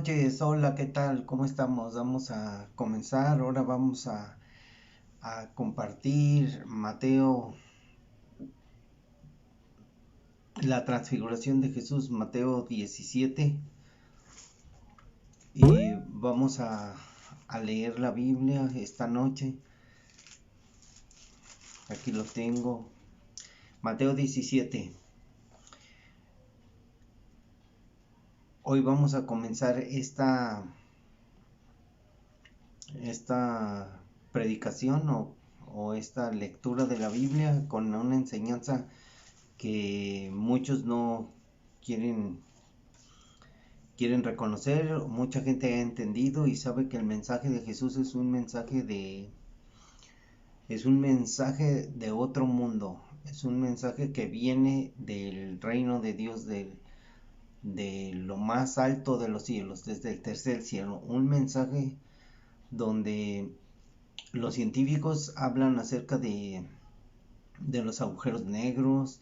noches, hola, ¿qué tal? ¿Cómo estamos? Vamos a comenzar. Ahora vamos a compartir Mateo, la transfiguración de Jesús, Mateo 17. Y vamos a leer la Biblia esta noche. Aquí lo tengo. Mateo 17. Hoy vamos a comenzar esta predicación o esta lectura de la Biblia con una enseñanza que muchos no quieren reconocer. Mucha gente ha entendido y sabe que el mensaje de Jesús es un mensaje de otro mundo, es un mensaje que viene del reino de Dios, de lo más alto de los cielos, desde el tercer cielo, un mensaje donde los científicos hablan acerca de los agujeros negros,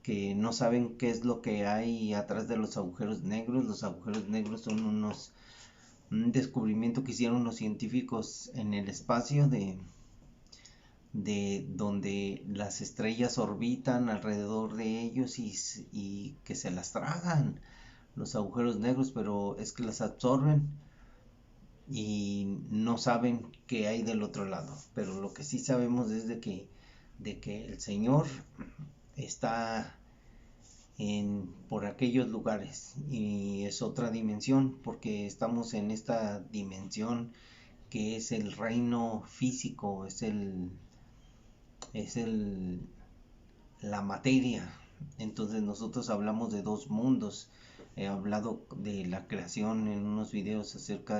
que no saben qué es lo que hay atrás de los agujeros negros. Los agujeros negros son un descubrimiento que hicieron los científicos en el espacio de donde las estrellas orbitan alrededor de ellos y que se las tragan los agujeros negros, pero es que las absorben y no saben qué hay del otro lado. Pero lo que sí sabemos es de que el Señor está por aquellos lugares y es otra dimensión, porque estamos en esta dimensión que es el reino físico, es la materia. Entonces nosotros hablamos de dos mundos. He hablado de la creación en unos videos acerca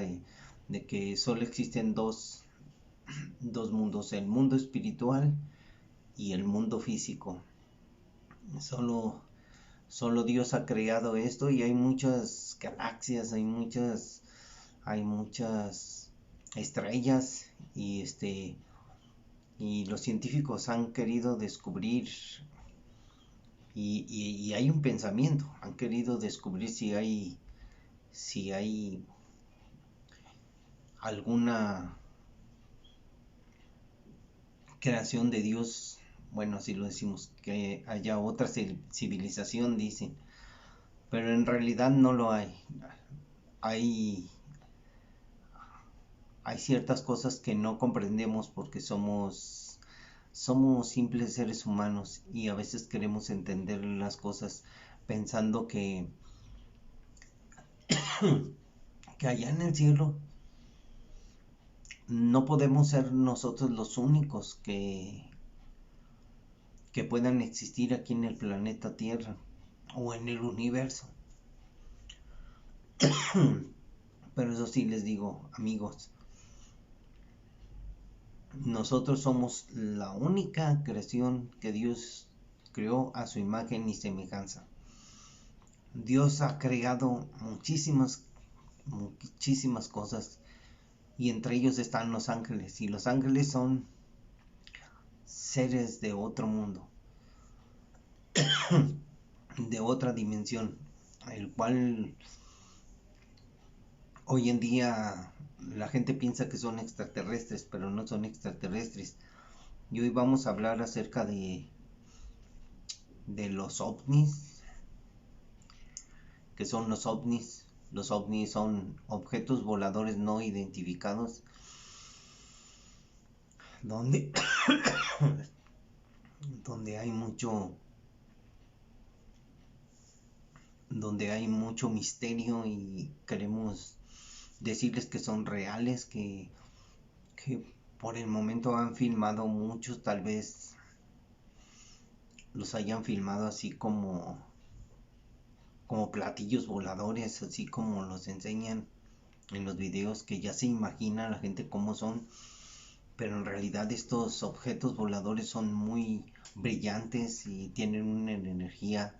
de que solo existen dos mundos, el mundo espiritual y el mundo físico. Solo Solo Dios ha creado esto y hay muchas galaxias, hay muchas estrellas y los científicos han querido descubrir y hay un pensamiento, han querido descubrir si hay alguna creación de Dios, bueno, así lo decimos, que haya otra civilización, dicen, pero en realidad no lo hay. Hay hay ciertas cosas que no comprendemos porque somos simples seres humanos y a veces queremos entender las cosas pensando que allá en el cielo no podemos ser nosotros los únicos que puedan existir aquí en el planeta Tierra o en el universo. Pero eso sí les digo, amigos, nosotros somos la única creación que Dios creó a su imagen y semejanza. Dios ha creado muchísimas cosas y entre ellos están los ángeles y los ángeles son seres de otro mundo, de otra dimensión, el cual hoy en día la gente piensa que son extraterrestres, pero no son extraterrestres. Y hoy vamos a hablar acerca de los ovnis. ¿Qué son los ovnis? Los ovnis son objetos voladores no identificados donde, donde hay mucho misterio y queremos decirles que son reales, que por el momento han filmado muchos, tal vez los hayan filmado así como platillos voladores, así como los enseñan en los videos, que ya se imagina la gente cómo son, pero en realidad estos objetos voladores son muy brillantes y tienen una energía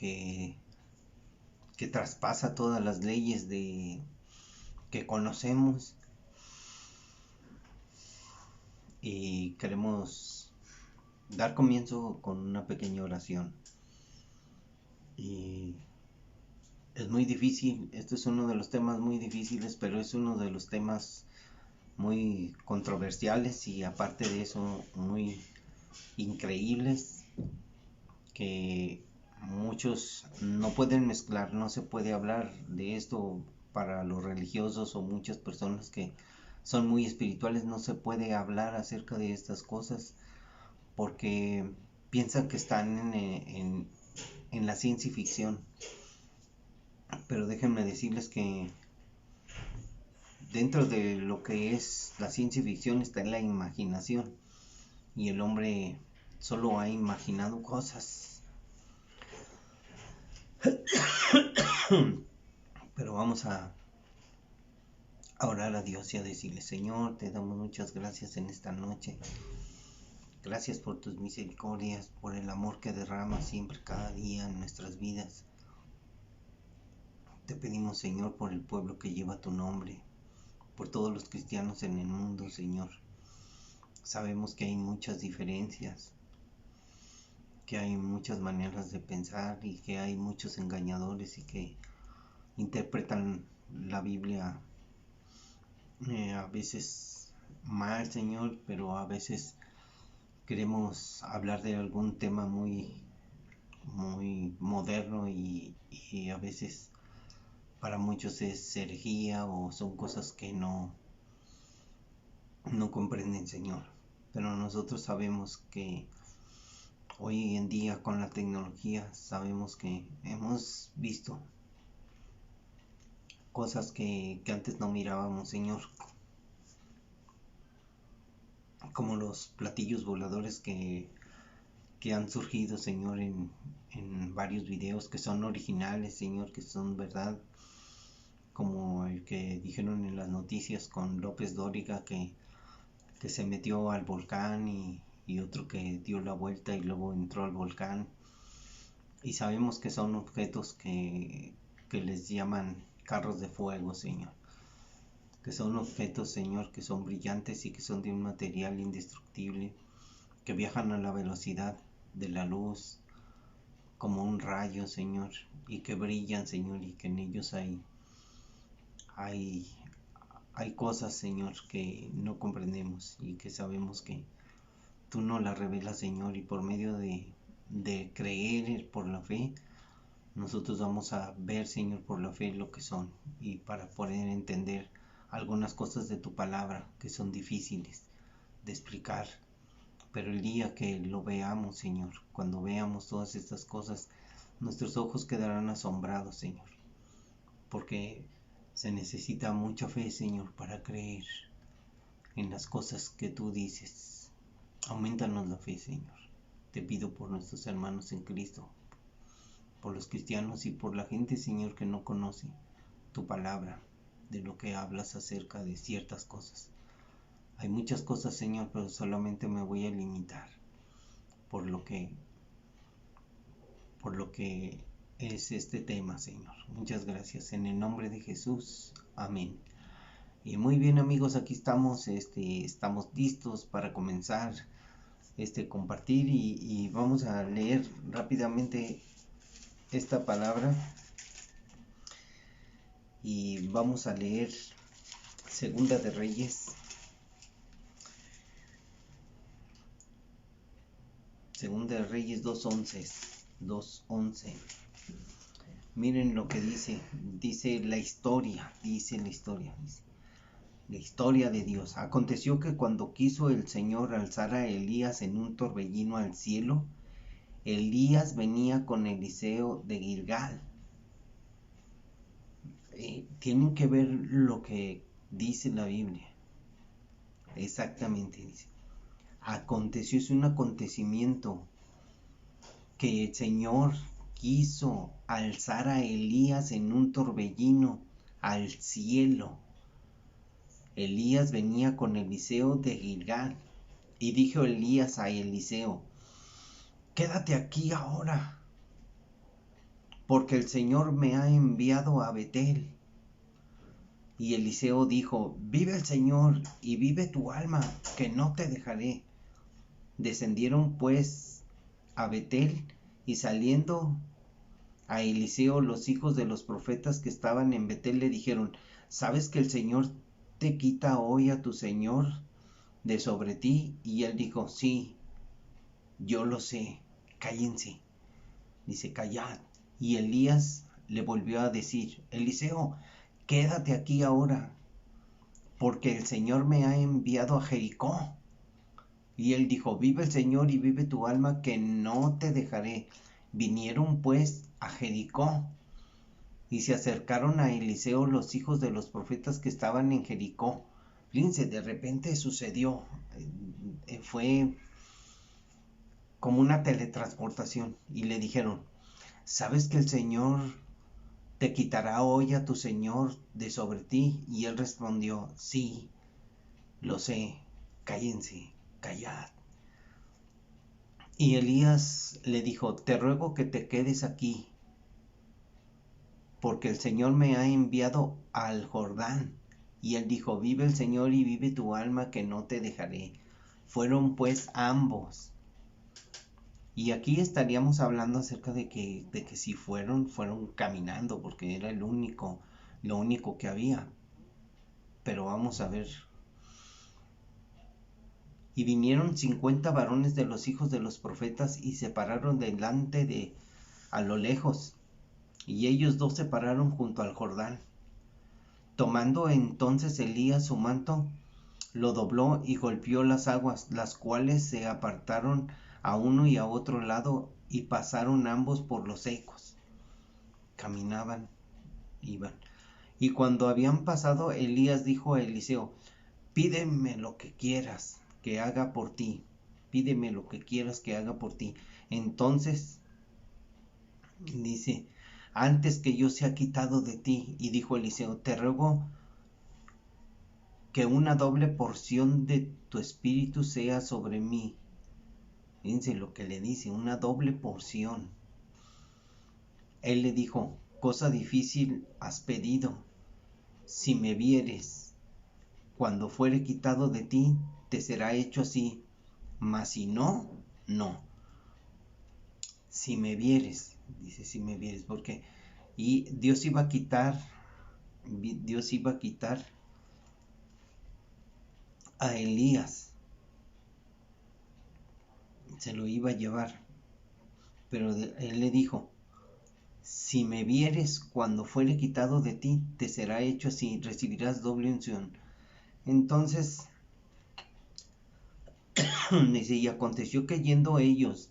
que traspasa todas las leyes que conocemos, y queremos dar comienzo con una pequeña oración y Es muy difícil, este es uno de los temas muy difíciles, pero es uno de los temas muy controversiales y aparte de eso muy increíbles que muchos no pueden mezclar, no se puede hablar de esto para los religiosos o muchas personas que son muy espirituales, no se puede hablar acerca de estas cosas porque piensan que están en la ciencia ficción, pero déjenme decirles que dentro de lo que es la ciencia ficción está la imaginación y el hombre solo ha imaginado cosas. Pero vamos a orar a Dios y a decirle: Señor, te damos muchas gracias en esta noche. Gracias por tus misericordias, por el amor que derramas siempre, cada día en nuestras vidas. Te pedimos, Señor, por el pueblo que lleva tu nombre, por todos los cristianos en el mundo, Señor. Sabemos que hay muchas diferencias, que hay muchas maneras de pensar y que hay muchos engañadores y que interpretan la Biblia a veces mal, Señor, pero a veces queremos hablar de algún tema muy moderno y a veces para muchos es herejía o son cosas que no comprenden, Señor. Pero nosotros sabemos que hoy en día con la tecnología sabemos que hemos visto cosas que antes no mirábamos, Señor, como los platillos voladores que han surgido, Señor, en varios videos que son originales, Señor, que son verdad, como el que dijeron en las noticias con López Dóriga que se metió al volcán y otro que dio la vuelta y luego entró al volcán. Y sabemos que son objetos que les llaman carros de fuego, Señor. Que son objetos, Señor, que son brillantes y que son de un material indestructible, que viajan a la velocidad de la luz, como un rayo, Señor, y que brillan, Señor, y que en ellos hay, hay cosas, Señor, que no comprendemos y que sabemos que tú nos las revelas, Señor, y por medio de creer por la fe, nosotros vamos a ver, Señor, por la fe lo que son y para poder entender algunas cosas de tu palabra que son difíciles de explicar. Pero el día que lo veamos, Señor, cuando veamos todas estas cosas, nuestros ojos quedarán asombrados, Señor, porque se necesita mucha fe, Señor, para creer en las cosas que tú dices. Aumentanos la fe, Señor. Te pido por nuestros hermanos en Cristo, por los cristianos y por la gente, Señor, que no conoce tu palabra, de lo que hablas acerca de ciertas cosas. Hay muchas cosas, Señor, pero solamente me voy a limitar por lo que es este tema, Señor. Muchas gracias. En el nombre de Jesús. Amén. Y muy bien, amigos, aquí estamos, estamos listos para comenzar compartir y vamos a leer rápidamente esta palabra y vamos a leer Segunda de Reyes, Segunda de Reyes 2:11. Miren lo que dice la historia, la historia de Dios. Aconteció que cuando quiso el Señor alzar a Elías en un torbellino al cielo, Elías venía con Eliseo de Gilgal. Tienen que ver lo que dice la Biblia. Exactamente dice. Aconteció, es un acontecimiento que el Señor quiso alzar a Elías en un torbellino al cielo. Elías venía con Eliseo de Gilgal. Y dijo Elías a Eliseo: quédate aquí ahora, porque el Señor me ha enviado a Betel. Y Eliseo dijo: vive el Señor y vive tu alma, que no te dejaré. Descendieron pues a Betel, y saliendo a Eliseo los hijos de los profetas que estaban en Betel le dijeron: ¿Sabes que el Señor te quita hoy a tu señor de sobre ti? Y él dijo: Sí, yo lo sé, cállense. Dice: callad. Y Elías le volvió a decir: Eliseo, quédate aquí ahora, porque el Señor me ha enviado a Jericó. Y él dijo: vive el Señor y vive tu alma, que no te dejaré. Vinieron pues a Jericó, y se acercaron a Eliseo los hijos de los profetas que estaban en Jericó. Fíjense, de repente sucedió, fue como una teletransportación, y le dijeron: ¿sabes que el Señor te quitará hoy a tu señor de sobre ti? Y él respondió: sí, lo sé, cállense, callad. Y Elías le dijo: te ruego que te quedes aquí, porque el Señor me ha enviado al Jordán. Y él dijo: vive el Señor y vive tu alma, que no te dejaré. Fueron pues ambos. Y aquí estaríamos hablando acerca de que si fueron caminando, porque era lo único que había. Pero vamos a ver. Y vinieron 50 varones de los hijos de los profetas y se pararon delante de a lo lejos, y ellos dos se pararon junto al Jordán. Tomando entonces Elías su manto, lo dobló y golpeó las aguas, las cuales se apartaron a uno y a otro lado, y pasaron ambos por los secos. Caminaban, iban. Y cuando habían pasado, Elías dijo a Eliseo: pídeme lo que quieras que haga por ti. Pídeme lo que quieras que haga por ti. Entonces dice: antes que yo sea quitado de ti. Y dijo Eliseo: te ruego que una doble porción de tu espíritu sea sobre mí. Fíjense lo que le dice: una doble porción. Él le dijo: cosa difícil has pedido. Si me vieres, cuando fuere quitado de ti, te será hecho así, mas si no, no. Si me vieres, dice, si me vieres, porque y Dios iba a quitar a Elías, se lo iba a llevar, pero él le dijo: si me vieres cuando fuere quitado de ti, te será hecho así, recibirás doble unción. Entonces dice: y aconteció que yendo ellos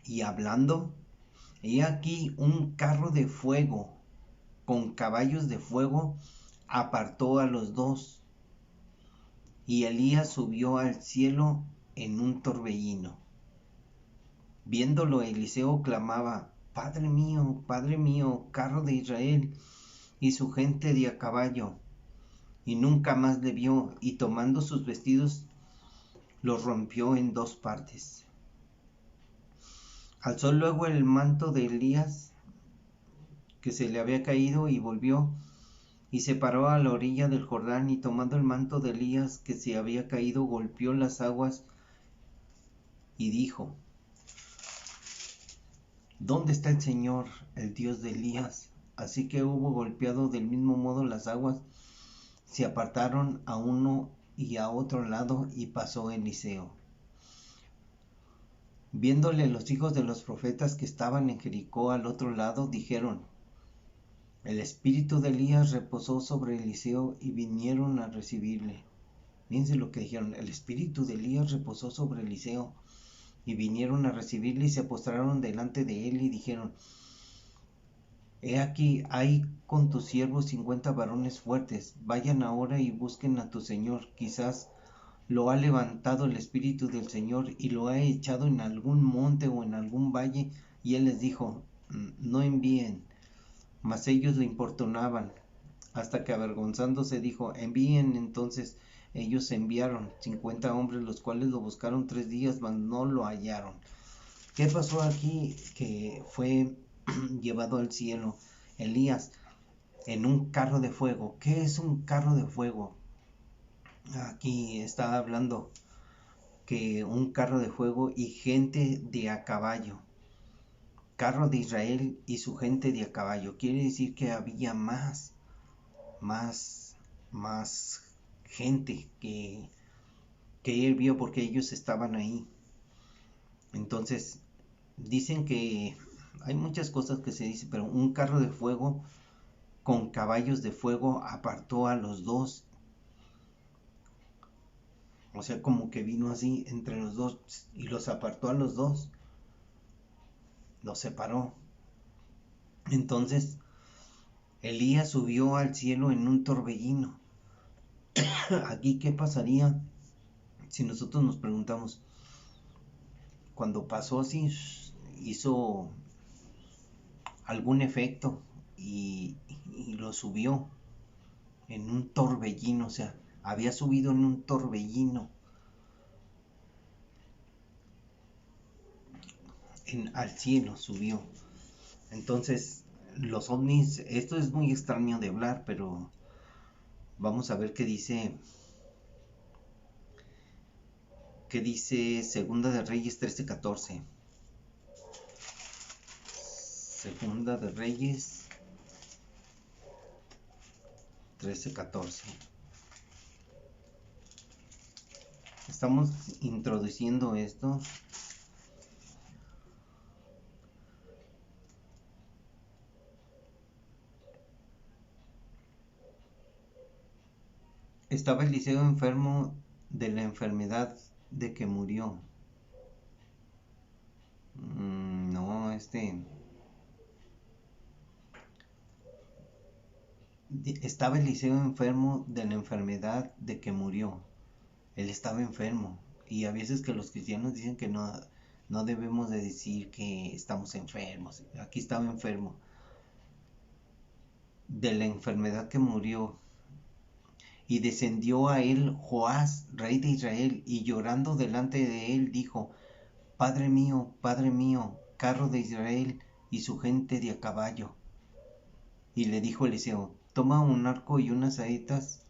y hablando, he aquí un carro de fuego con caballos de fuego apartó a los dos, y Elías subió al cielo en un torbellino. Viéndolo, Eliseo clamaba: Padre mío, carro de Israel y su gente de a caballo. Y nunca más le vio, y tomando sus vestidos los rompió en dos partes. Alzó luego el manto de Elías que se le había caído, y volvió y se paró a la orilla del Jordán, y tomando el manto de Elías que se había caído, golpeó las aguas y dijo: ¿dónde está el Señor, el Dios de Elías? Así que hubo golpeado del mismo modo las aguas, se apartaron a uno y a otro lado, y pasó Eliseo. Viéndole los hijos de los profetas que estaban en Jericó al otro lado, dijeron: el espíritu de Elías reposó sobre Eliseo, y vinieron a recibirle. Fíjense lo que dijeron: el espíritu de Elías reposó sobre Eliseo, y vinieron a recibirle, y se postraron delante de él, y dijeron: he aquí, hay con tus siervos 50 varones fuertes. Vayan ahora y busquen a tu señor. Quizás lo ha levantado el espíritu del Señor y lo ha echado en algún monte o en algún valle. Y él les dijo: no envíen. Mas ellos le importunaban, hasta que avergonzándose dijo: envíen. Entonces ellos enviaron 50 hombres, los cuales lo buscaron 3 días, mas no lo hallaron. ¿Qué pasó aquí? Que fue llevado al cielo Elías en un carro de fuego. ¿Qué es un carro de fuego? Aquí está hablando que un carro de fuego y gente de a caballo. carro de Israel y su gente de a caballo. Quiere decir que había más, más gente que él vio porque ellos estaban ahí. Entonces, dicen que hay muchas cosas que se dicen, pero un carro de fuego con caballos de fuego apartó a los dos. O sea, como que vino así entre los dos y los apartó a los dos, los separó. Entonces, Elías subió al cielo en un torbellino. Aquí, ¿qué pasaría si nosotros nos preguntamos, cuando pasó así, hizo algún efecto y lo subió en un torbellino? O sea, había subido en un torbellino al cielo, subió. Entonces, los ovnis, esto es muy extraño de hablar, pero vamos a ver qué dice Segunda de Reyes 13:14. Segunda de Reyes 13:14. Estamos introduciendo esto. Estaba Eliseo enfermo de la enfermedad de que murió. No, estaba Eliseo enfermo de la enfermedad de que murió. Él estaba enfermo. Y a veces que los cristianos dicen que no debemos de decir que estamos enfermos. Aquí estaba enfermo de la enfermedad que murió. Y descendió a él Joás, rey de Israel, y llorando delante de él dijo: Padre mío, carro de Israel y su gente de a caballo. Y le dijo Eliseo: toma un arco y unas saetas.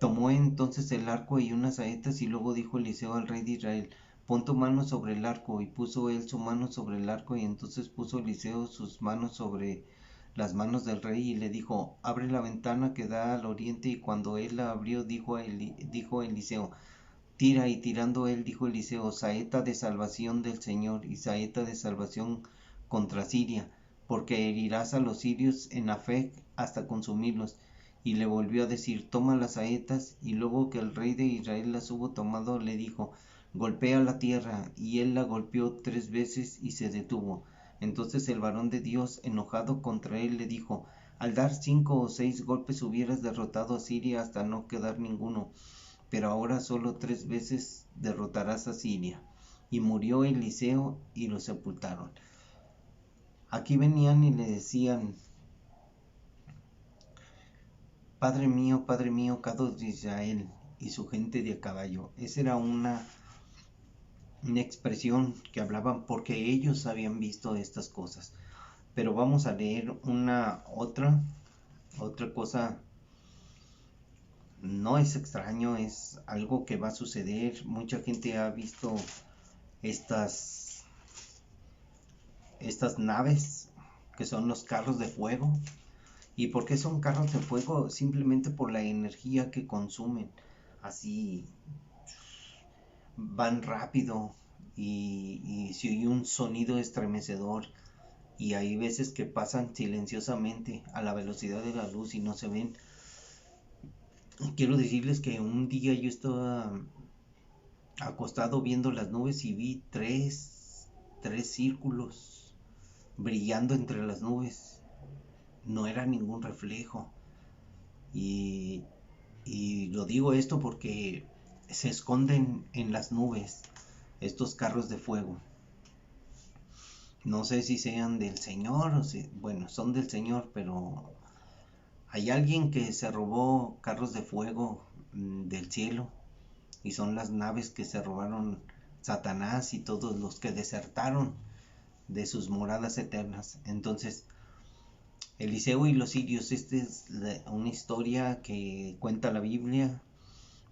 Tomó entonces el arco y unas saetas, y luego dijo Eliseo al rey de Israel: pon tu mano sobre el arco. Y puso él su mano sobre el arco, y entonces puso Eliseo sus manos sobre las manos del rey, y le dijo: abre la ventana que da al oriente. Y cuando él la abrió, dijo Eliseo: tira. Y tirando él, dijo Eliseo: saeta de salvación del Señor, y saeta de salvación contra Siria, porque herirás a los sirios en Afec hasta consumirlos. Y le volvió a decir: toma las saetas. Y luego que el rey de Israel las hubo tomado, le dijo: golpea la tierra. Y él la golpeó 3 veces y se detuvo. Entonces el varón de Dios, enojado contra él, le dijo: al dar 5 o 6 golpes hubieras derrotado a Siria hasta no quedar ninguno, pero ahora solo 3 veces derrotarás a Siria. Y murió Eliseo y lo sepultaron. Aquí venían y le decían: Padre mío, carro de Israel y su gente de a caballo. Esa era una expresión que hablaban porque ellos habían visto estas cosas. Pero vamos a leer otra cosa. No es extraño, es algo que va a suceder. Mucha gente ha visto estas naves que son los carros de fuego. ¿Y por qué son carros de fuego? Simplemente por la energía que consumen. Así van rápido y se oye un sonido estremecedor. Y hay veces que pasan silenciosamente a la velocidad de la luz y no se ven. Quiero decirles que un día yo estaba acostado viendo las nubes y vi tres círculos brillando entre las nubes. No era ningún reflejo. Y, y lo digo esto porque se esconden en las nubes estos carros de fuego. No sé si sean del Señor bueno, son del Señor, pero hay alguien que se robó carros de fuego del cielo, y son las naves que se robaron Satanás y todos los que desertaron de sus moradas eternas. Entonces, Eliseo y los sirios, esta es una historia que cuenta la Biblia,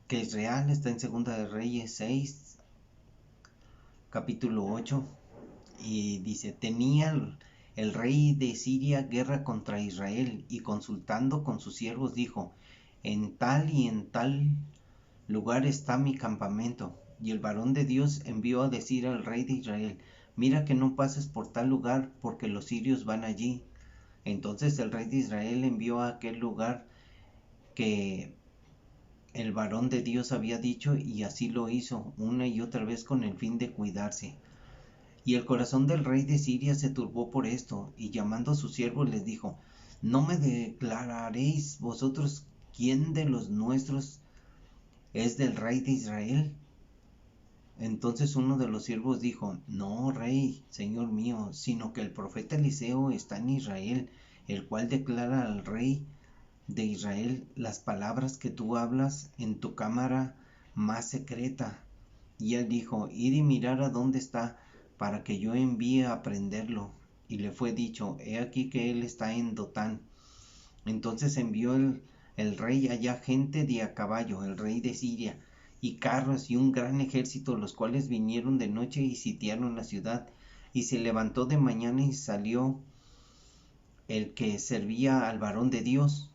que es real. Está en Segunda de Reyes 6, capítulo 8. Y dice, tenía el rey de Siria guerra contra Israel, y consultando con sus siervos dijo, en tal y en tal lugar está mi campamento. Y el varón de Dios envió a decir al rey de Israel, mira que no pases por tal lugar, porque los sirios van allí. Entonces el rey de Israel envió a aquel lugar que el varón de Dios había dicho, y así lo hizo una y otra vez con el fin de cuidarse. Y el corazón del rey de Siria se turbó por esto, y llamando a sus siervos les dijo, ¿no me declararéis vosotros quién de los nuestros es del rey de Israel? Entonces uno de los siervos dijo, no, rey, señor mío, sino que el profeta Eliseo está en Israel, el cual declara al rey de Israel las palabras que tú hablas en tu cámara más secreta. Y él dijo, id y mirar a dónde está, para que yo envíe a prenderlo. Y le fue dicho, he aquí que él está en Dotán. Entonces envió el rey allá gente de a caballo, el rey de Siria, y carros y un gran ejército, los cuales vinieron de noche y sitiaron la ciudad. Y se levantó de mañana y salió el que servía al varón de Dios.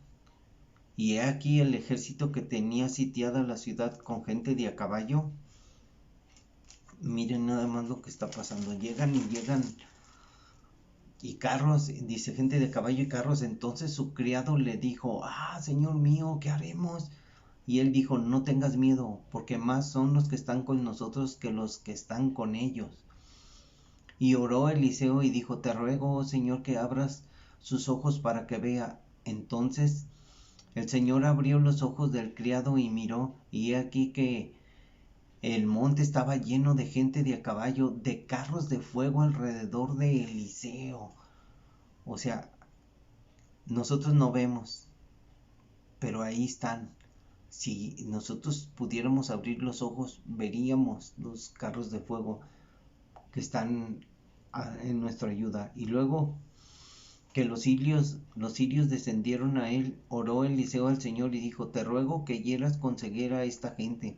Y he aquí el ejército que tenía sitiada la ciudad con gente de a caballo. Miren nada más lo que está pasando. Llegan y carros, dice gente de caballo y carros. Entonces su criado le dijo, señor mío, ¿qué haremos? Y él dijo, no tengas miedo, porque más son los que están con nosotros que los que están con ellos. Y oró Eliseo y dijo, te ruego, oh Señor, que abras sus ojos para que vea. Entonces el Señor abrió los ojos del criado y miró, y he aquí que el monte estaba lleno de gente de a caballo, de carros de fuego alrededor de Eliseo. O sea, nosotros no vemos, pero ahí están. Si nosotros pudiéramos abrir los ojos, veríamos los carros de fuego que están en nuestra ayuda. Y luego que los sirios descendieron a él, oró Eliseo al Señor y dijo, te ruego que hieras con ceguera a esta gente.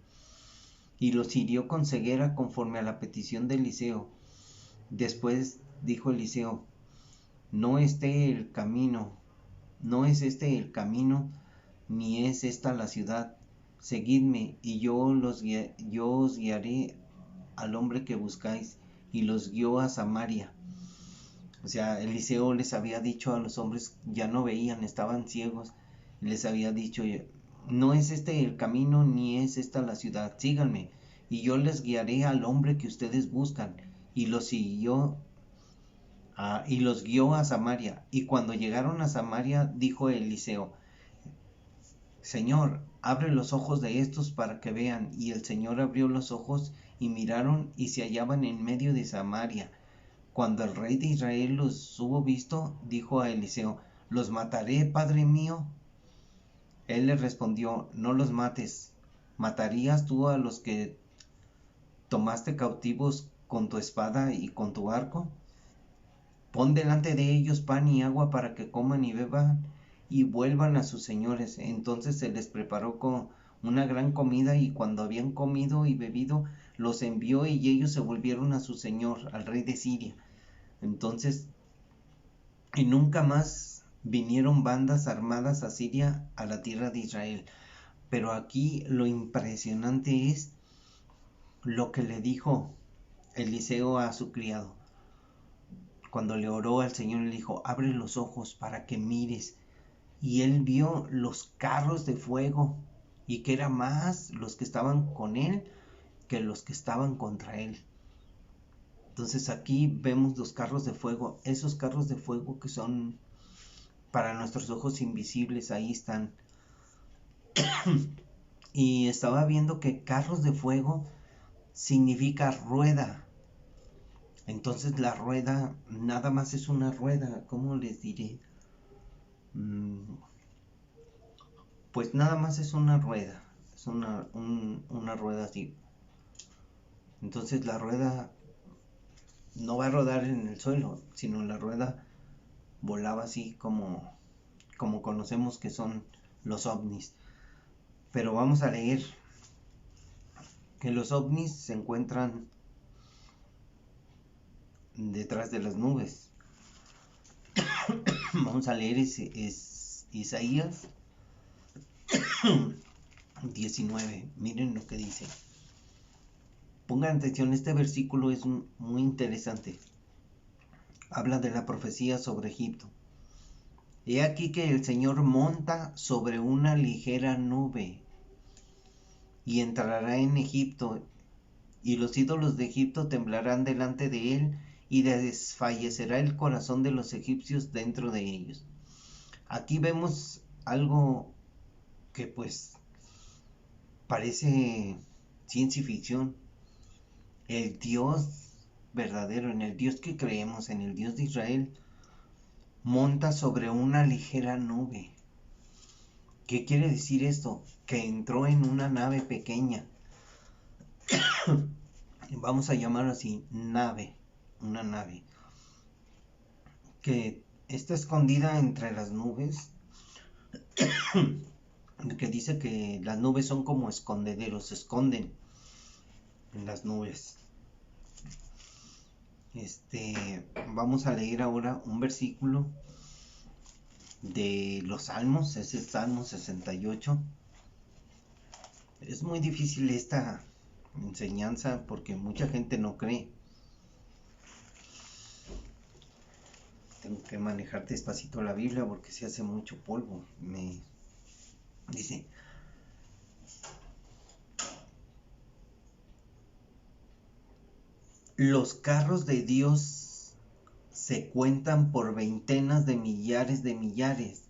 Y los hirió con ceguera conforme a la petición de Eliseo. Después dijo Eliseo, no esté el camino, no es este el camino, ni es esta la ciudad. Seguidme, y yo os guiaré al hombre que buscáis. Y los guió a Samaria. O sea, Eliseo les había dicho a los hombres, ya no veían, estaban ciegos. Les había dicho, no es este el camino, ni es esta la ciudad. Síganme, y yo les guiaré al hombre que ustedes buscan. Y los guió a Samaria. Y cuando llegaron a Samaria, dijo Eliseo, Señor, abre los ojos de estos para que vean. Y el Señor abrió los ojos y miraron, y se hallaban en medio de Samaria. Cuando el rey de Israel los hubo visto, dijo a Eliseo, ¿los mataré, padre mío? Él le respondió, no los mates. ¿Matarías tú a los que tomaste cautivos con tu espada y con tu arco? Pon delante de ellos pan y agua para que coman y beban y vuelvan a sus señores. Entonces se les preparó con una gran comida, y cuando habían comido y bebido, los envió, y ellos se volvieron a su señor, al rey de Siria. Entonces, y nunca más vinieron bandas armadas a Siria, a la tierra de Israel. Pero aquí lo impresionante es lo que le dijo Eliseo a su criado. Cuando le oró al Señor, le dijo, abre los ojos para que mires. Y él vio los carros de fuego, y que eran más los que estaban con él que los que estaban contra él. Entonces aquí vemos los carros de fuego, esos carros de fuego que son para nuestros ojos invisibles, ahí están. Y estaba viendo que carros de fuego significa rueda. Entonces la rueda nada más es una rueda, ¿cómo les diré? Pues nada más es una rueda, es una rueda así. Entonces la rueda no va a rodar en el suelo, sino la rueda volaba así como conocemos que son los ovnis. Pero vamos a leer que los ovnis se encuentran detrás de las nubes. Vamos a leer Isaías 19. Miren lo que dice. Pongan atención, este versículo es muy interesante. Habla de la profecía sobre Egipto. He aquí que el Señor monta sobre una ligera nube y entrará en Egipto, y los ídolos de Egipto temblarán delante de él, y desfallecerá el corazón de los egipcios dentro de ellos. Aquí vemos algo que pues parece ciencia ficción. El Dios verdadero, en el Dios que creemos, en el Dios de Israel, monta sobre una ligera nube. ¿Qué quiere decir esto? Que entró en una nave pequeña. Vamos a llamarlo así, nave, una nave, que está escondida entre las nubes, que dice que las nubes son como escondederos, se esconden en las nubes. Vamos a leer ahora un versículo de los Salmos, es el Salmo 68. Es muy difícil esta enseñanza porque mucha gente no cree. Tengo que manejar despacito la Biblia porque se hace mucho polvo. Me dice: los carros de Dios se cuentan por veintenas de millares de millares.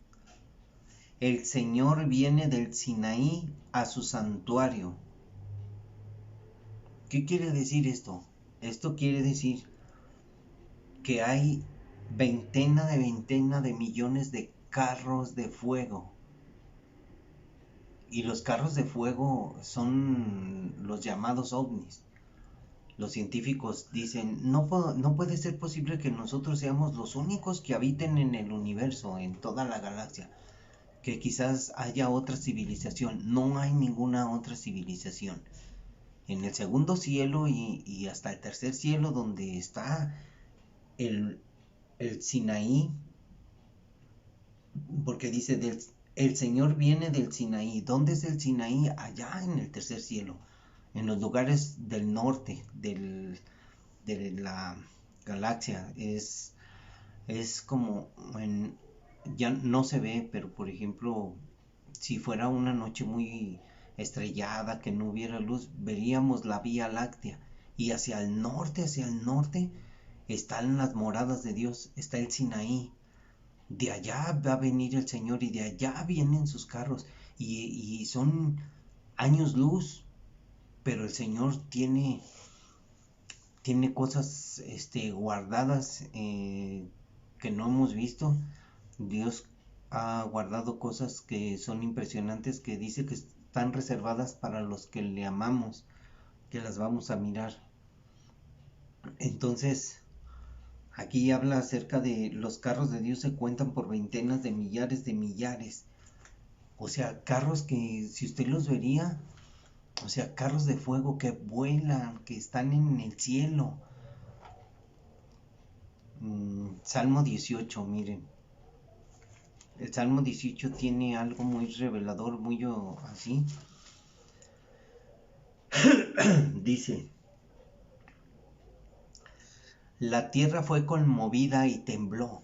El Señor viene del Sinaí a su santuario. ¿Qué quiere decir esto? Esto quiere decir que hay veintena de millones de carros de fuego. Y los carros de fuego son los llamados ovnis. Los científicos dicen, no puede ser posible que nosotros seamos los únicos que habiten en el universo, en toda la galaxia. Que quizás haya otra civilización. No hay ninguna otra civilización. En el segundo cielo y hasta el tercer cielo, donde está el Sinaí, porque dice, el Señor viene del Sinaí. ¿Dónde es el Sinaí? Allá en el tercer cielo, en los lugares del norte de la galaxia. Es como ya no se ve, pero por ejemplo, si fuera una noche muy estrellada, que no hubiera luz, veríamos la Vía Láctea, y hacia el norte están las moradas de Dios, está el Sinaí. De allá va a venir el Señor y de allá vienen sus carros, y son años luz, pero el Señor tiene cosas guardadas que no hemos visto. Dios ha guardado cosas que son impresionantes, que dice que están reservadas para los que le amamos, que las vamos a mirar. Entonces, aquí habla acerca de los carros de Dios se cuentan por veintenas de millares de millares. O sea, carros que si usted los vería, o sea, carros de fuego que vuelan, que están en el cielo. Salmo 18, miren. El Salmo 18 tiene algo muy revelador, muy así. Dice: la tierra fue conmovida y tembló.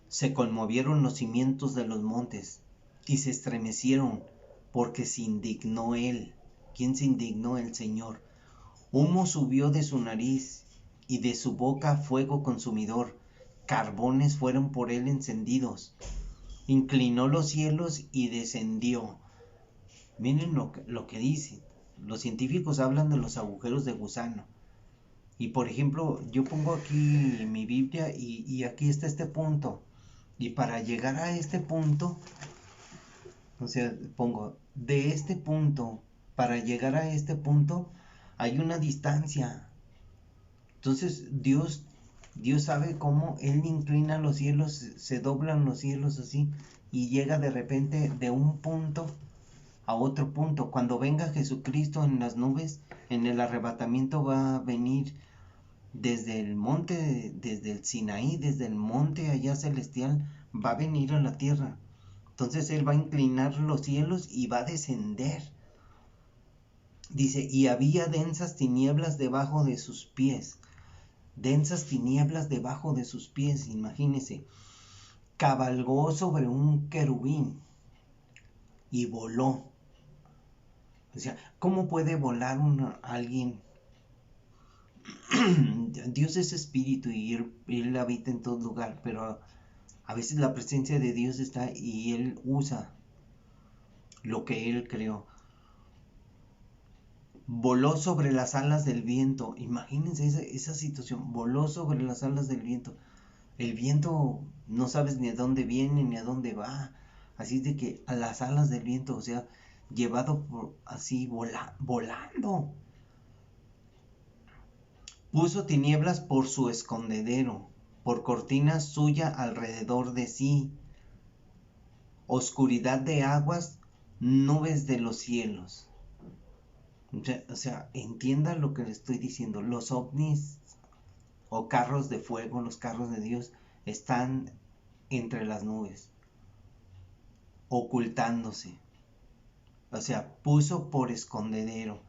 Se conmovieron los cimientos de los montes y se estremecieron porque se indignó él. ¿Quién se indignó? El Señor. Humo subió de su nariz y de su boca fuego consumidor. Carbones fueron por él encendidos. Inclinó los cielos y descendió. Miren lo que dice. Los científicos hablan de los agujeros de gusano. Y por ejemplo, yo pongo aquí mi Biblia y aquí está este punto. Y para llegar a este punto, o sea, pongo de este punto, para llegar a este punto, hay una distancia. Entonces Dios sabe cómo Él inclina los cielos, se doblan los cielos así, y llega de repente de un punto a otro punto. Cuando venga Jesucristo en las nubes, en el arrebatamiento va a venir desde el monte, desde el Sinaí, desde el monte allá celestial, va a venir a la tierra. Entonces Él va a inclinar los cielos y va a descender. Dice, y había densas tinieblas debajo de sus pies. Densas tinieblas debajo de sus pies, imagínense. Cabalgó sobre un querubín y voló. O sea, ¿cómo puede volar alguien? Dios es espíritu y él habita en todo lugar, pero a veces la presencia de Dios está y Él usa lo que Él creó. Voló sobre las alas del viento. Imagínense esa situación. Voló sobre las alas del viento. El viento no sabes ni a dónde viene ni a dónde va. Así de que a las alas del viento, o sea, llevado por así volando. Puso tinieblas por su escondedero, por cortina suya alrededor de sí. Oscuridad de aguas, nubes de los cielos. O sea, entienda lo que le estoy diciendo. Los ovnis o carros de fuego, los carros de Dios, están entre las nubes, ocultándose. O sea, puso por escondedero.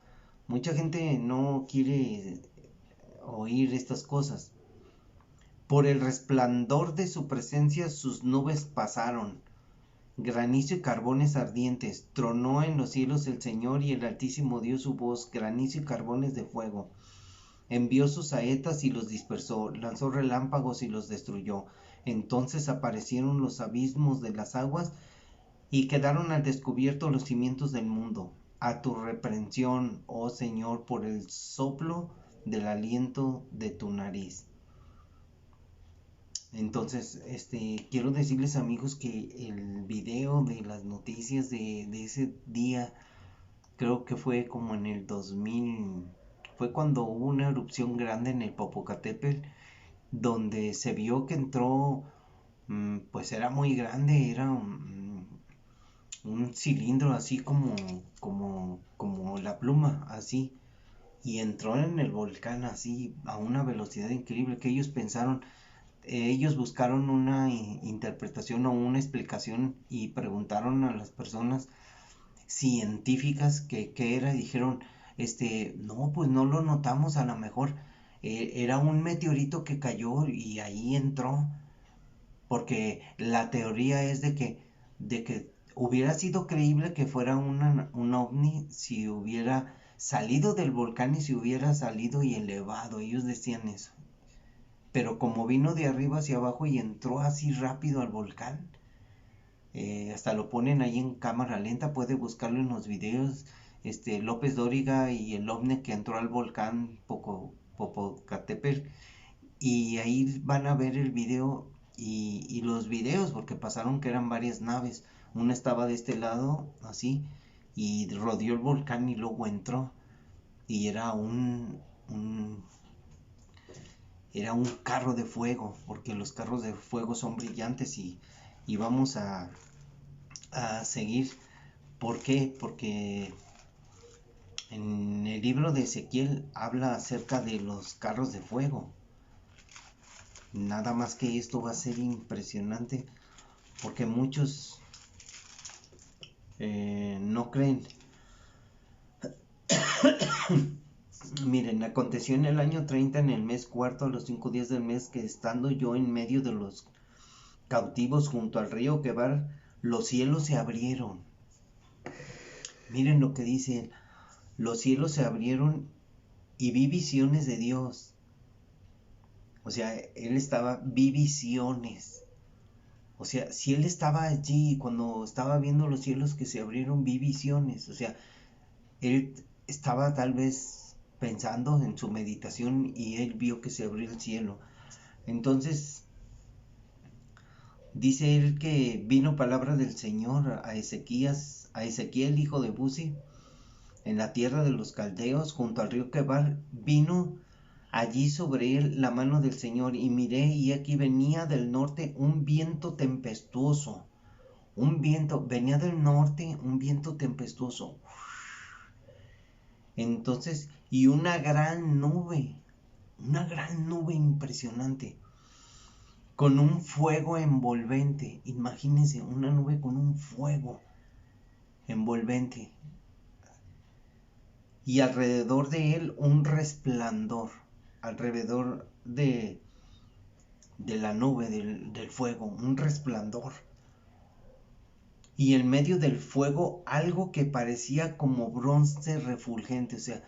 Mucha gente no quiere oír estas cosas. Por el resplandor de su presencia sus nubes pasaron. Granizo y carbones ardientes. Tronó en los cielos el Señor y el Altísimo dio su voz. Granizo y carbones de fuego. Envió sus saetas y los dispersó, lanzó relámpagos y los destruyó. Entonces aparecieron los abismos de las aguas y quedaron al descubierto los cimientos del mundo. A tu reprensión, oh Señor, por el soplo del aliento de tu nariz. Entonces, quiero decirles, amigos, que el video de las noticias de ese día, creo que fue como en el 2000, fue cuando hubo una erupción grande en el Popocatépetl, donde se vio que entró, pues era muy grande, era un cilindro así como la pluma, así, y entró en el volcán así a una velocidad increíble que ellos pensaron, ellos buscaron una interpretación o una explicación y preguntaron a las personas científicas que qué era y dijeron, no, pues no lo notamos, a lo mejor era un meteorito que cayó y ahí entró, porque la teoría es de que hubiera sido creíble que fuera un ovni si hubiera salido del volcán y si hubiera salido y elevado, ellos decían eso. Pero como vino de arriba hacia abajo y entró así rápido al volcán, hasta lo ponen ahí en cámara lenta, puede buscarlo en los videos, López Dóriga y el ovni que entró al volcán Popocatépetl, y ahí van a ver el video y los videos, porque pasaron que eran varias naves, una estaba de este lado, así, y rodeó el volcán y luego entró, y era un carro de fuego, porque los carros de fuego son brillantes y vamos a seguir. ¿Por qué? Porque en el libro de Ezequiel habla acerca de los carros de fuego. Nada más que esto va a ser impresionante porque muchos no creen. Miren, aconteció en el año 30, en el mes cuarto, a los 5 días del mes, que estando yo en medio de los cautivos junto al río Quebar, los cielos se abrieron. Miren lo que dice, los cielos se abrieron y vi visiones de Dios. O sea, vi visiones. O sea, si él estaba allí cuando estaba viendo los cielos que se abrieron, vi visiones. O sea, él estaba tal vez pensando en su meditación y él vio que se abrió el cielo. Entonces, dice él que vino palabra del Señor a Ezequiel, hijo de Buzi, en la tierra de los caldeos, junto al río Quebar, vino allí sobre él la mano del Señor, y miré, y aquí venía del norte un viento tempestuoso. Venía del norte un viento tempestuoso. Entonces, y una gran nube. una gran nube impresionante, con un fuego envolvente. Imagínense, una nube con un fuego envolvente. Y alrededor de él un resplandor. Alrededor de la nube, del fuego, un resplandor. Y en medio del fuego algo que parecía como bronce refulgente. O sea,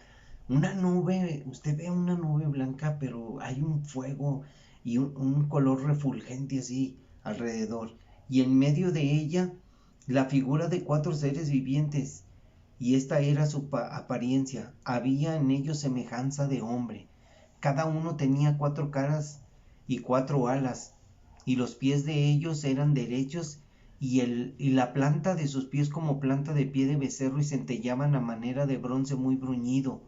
una nube, usted ve una nube blanca, pero hay un fuego y un color refulgente así alrededor. Y en medio de ella la figura de 4 seres vivientes. Y esta era su apariencia. Había en ellos semejanza de hombre. Cada uno tenía 4 caras y 4 alas, y los pies de ellos eran derechos, y la planta de sus pies como planta de pie de becerro, y centellaban a manera de bronce muy bruñido.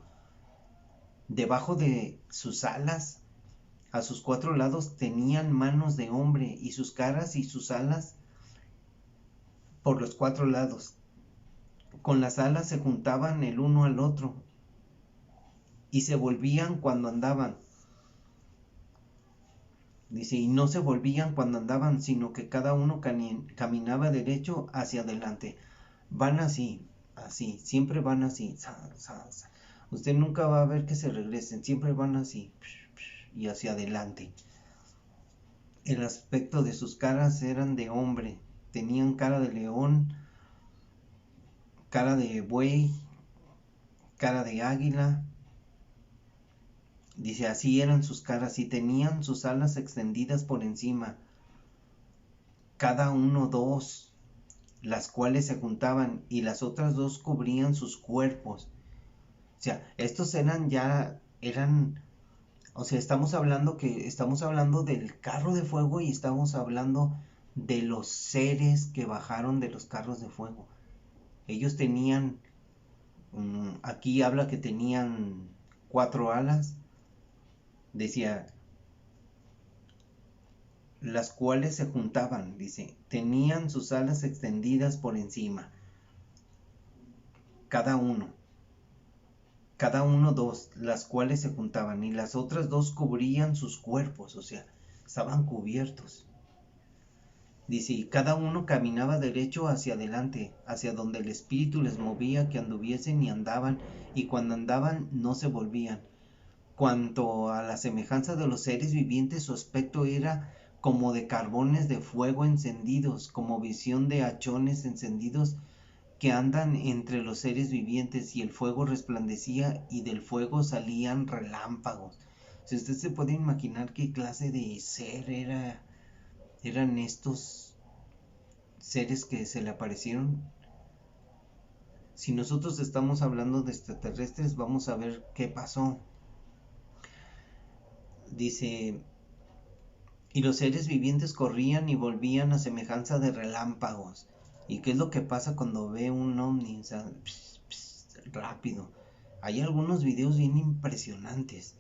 Debajo de sus alas, a sus 4 lados, tenían manos de hombre, y sus caras y sus alas por los 4 lados. Con las alas se juntaban el uno al otro, y se volvían cuando andaban. Dice, y no se volvían cuando andaban, sino que cada uno caminaba derecho hacia adelante. Van así, así, siempre van así. Usted nunca va a ver que se regresen, siempre van así y hacia adelante. El aspecto de sus caras eran de hombre, tenían cara de león, cara de buey, cara de águila. Dice, así eran sus caras, y tenían sus alas extendidas por encima, cada uno 2, las cuales se juntaban, y las otras 2 cubrían sus cuerpos. O sea, estos eran, o sea, estamos hablando del carro de fuego, y estamos hablando de los seres que bajaron de los carros de fuego. Ellos tenían, aquí habla que tenían 4 alas, decía, las cuales se juntaban, dice, tenían sus alas extendidas por encima, cada uno 2, las cuales se juntaban, y las otras 2 cubrían sus cuerpos, o sea, estaban cubiertos. Dice, y cada uno caminaba derecho hacia adelante, hacia donde el espíritu les movía que anduviesen, y andaban, y cuando andaban no se volvían. Cuanto a la semejanza de los seres vivientes, su aspecto era como de carbones de fuego encendidos, como visión de hachones encendidos que andan entre los seres vivientes, y el fuego resplandecía, y del fuego salían relámpagos. Si usted se puede imaginar qué clase de ser eran estos seres que se le aparecieron. Si nosotros estamos hablando de extraterrestres, vamos a ver qué pasó. Dice, y los seres vivientes corrían y volvían a semejanza de relámpagos. ¿Y qué es lo que pasa cuando ve un ovni? O sea, rápido. Hay algunos videos bien impresionantes.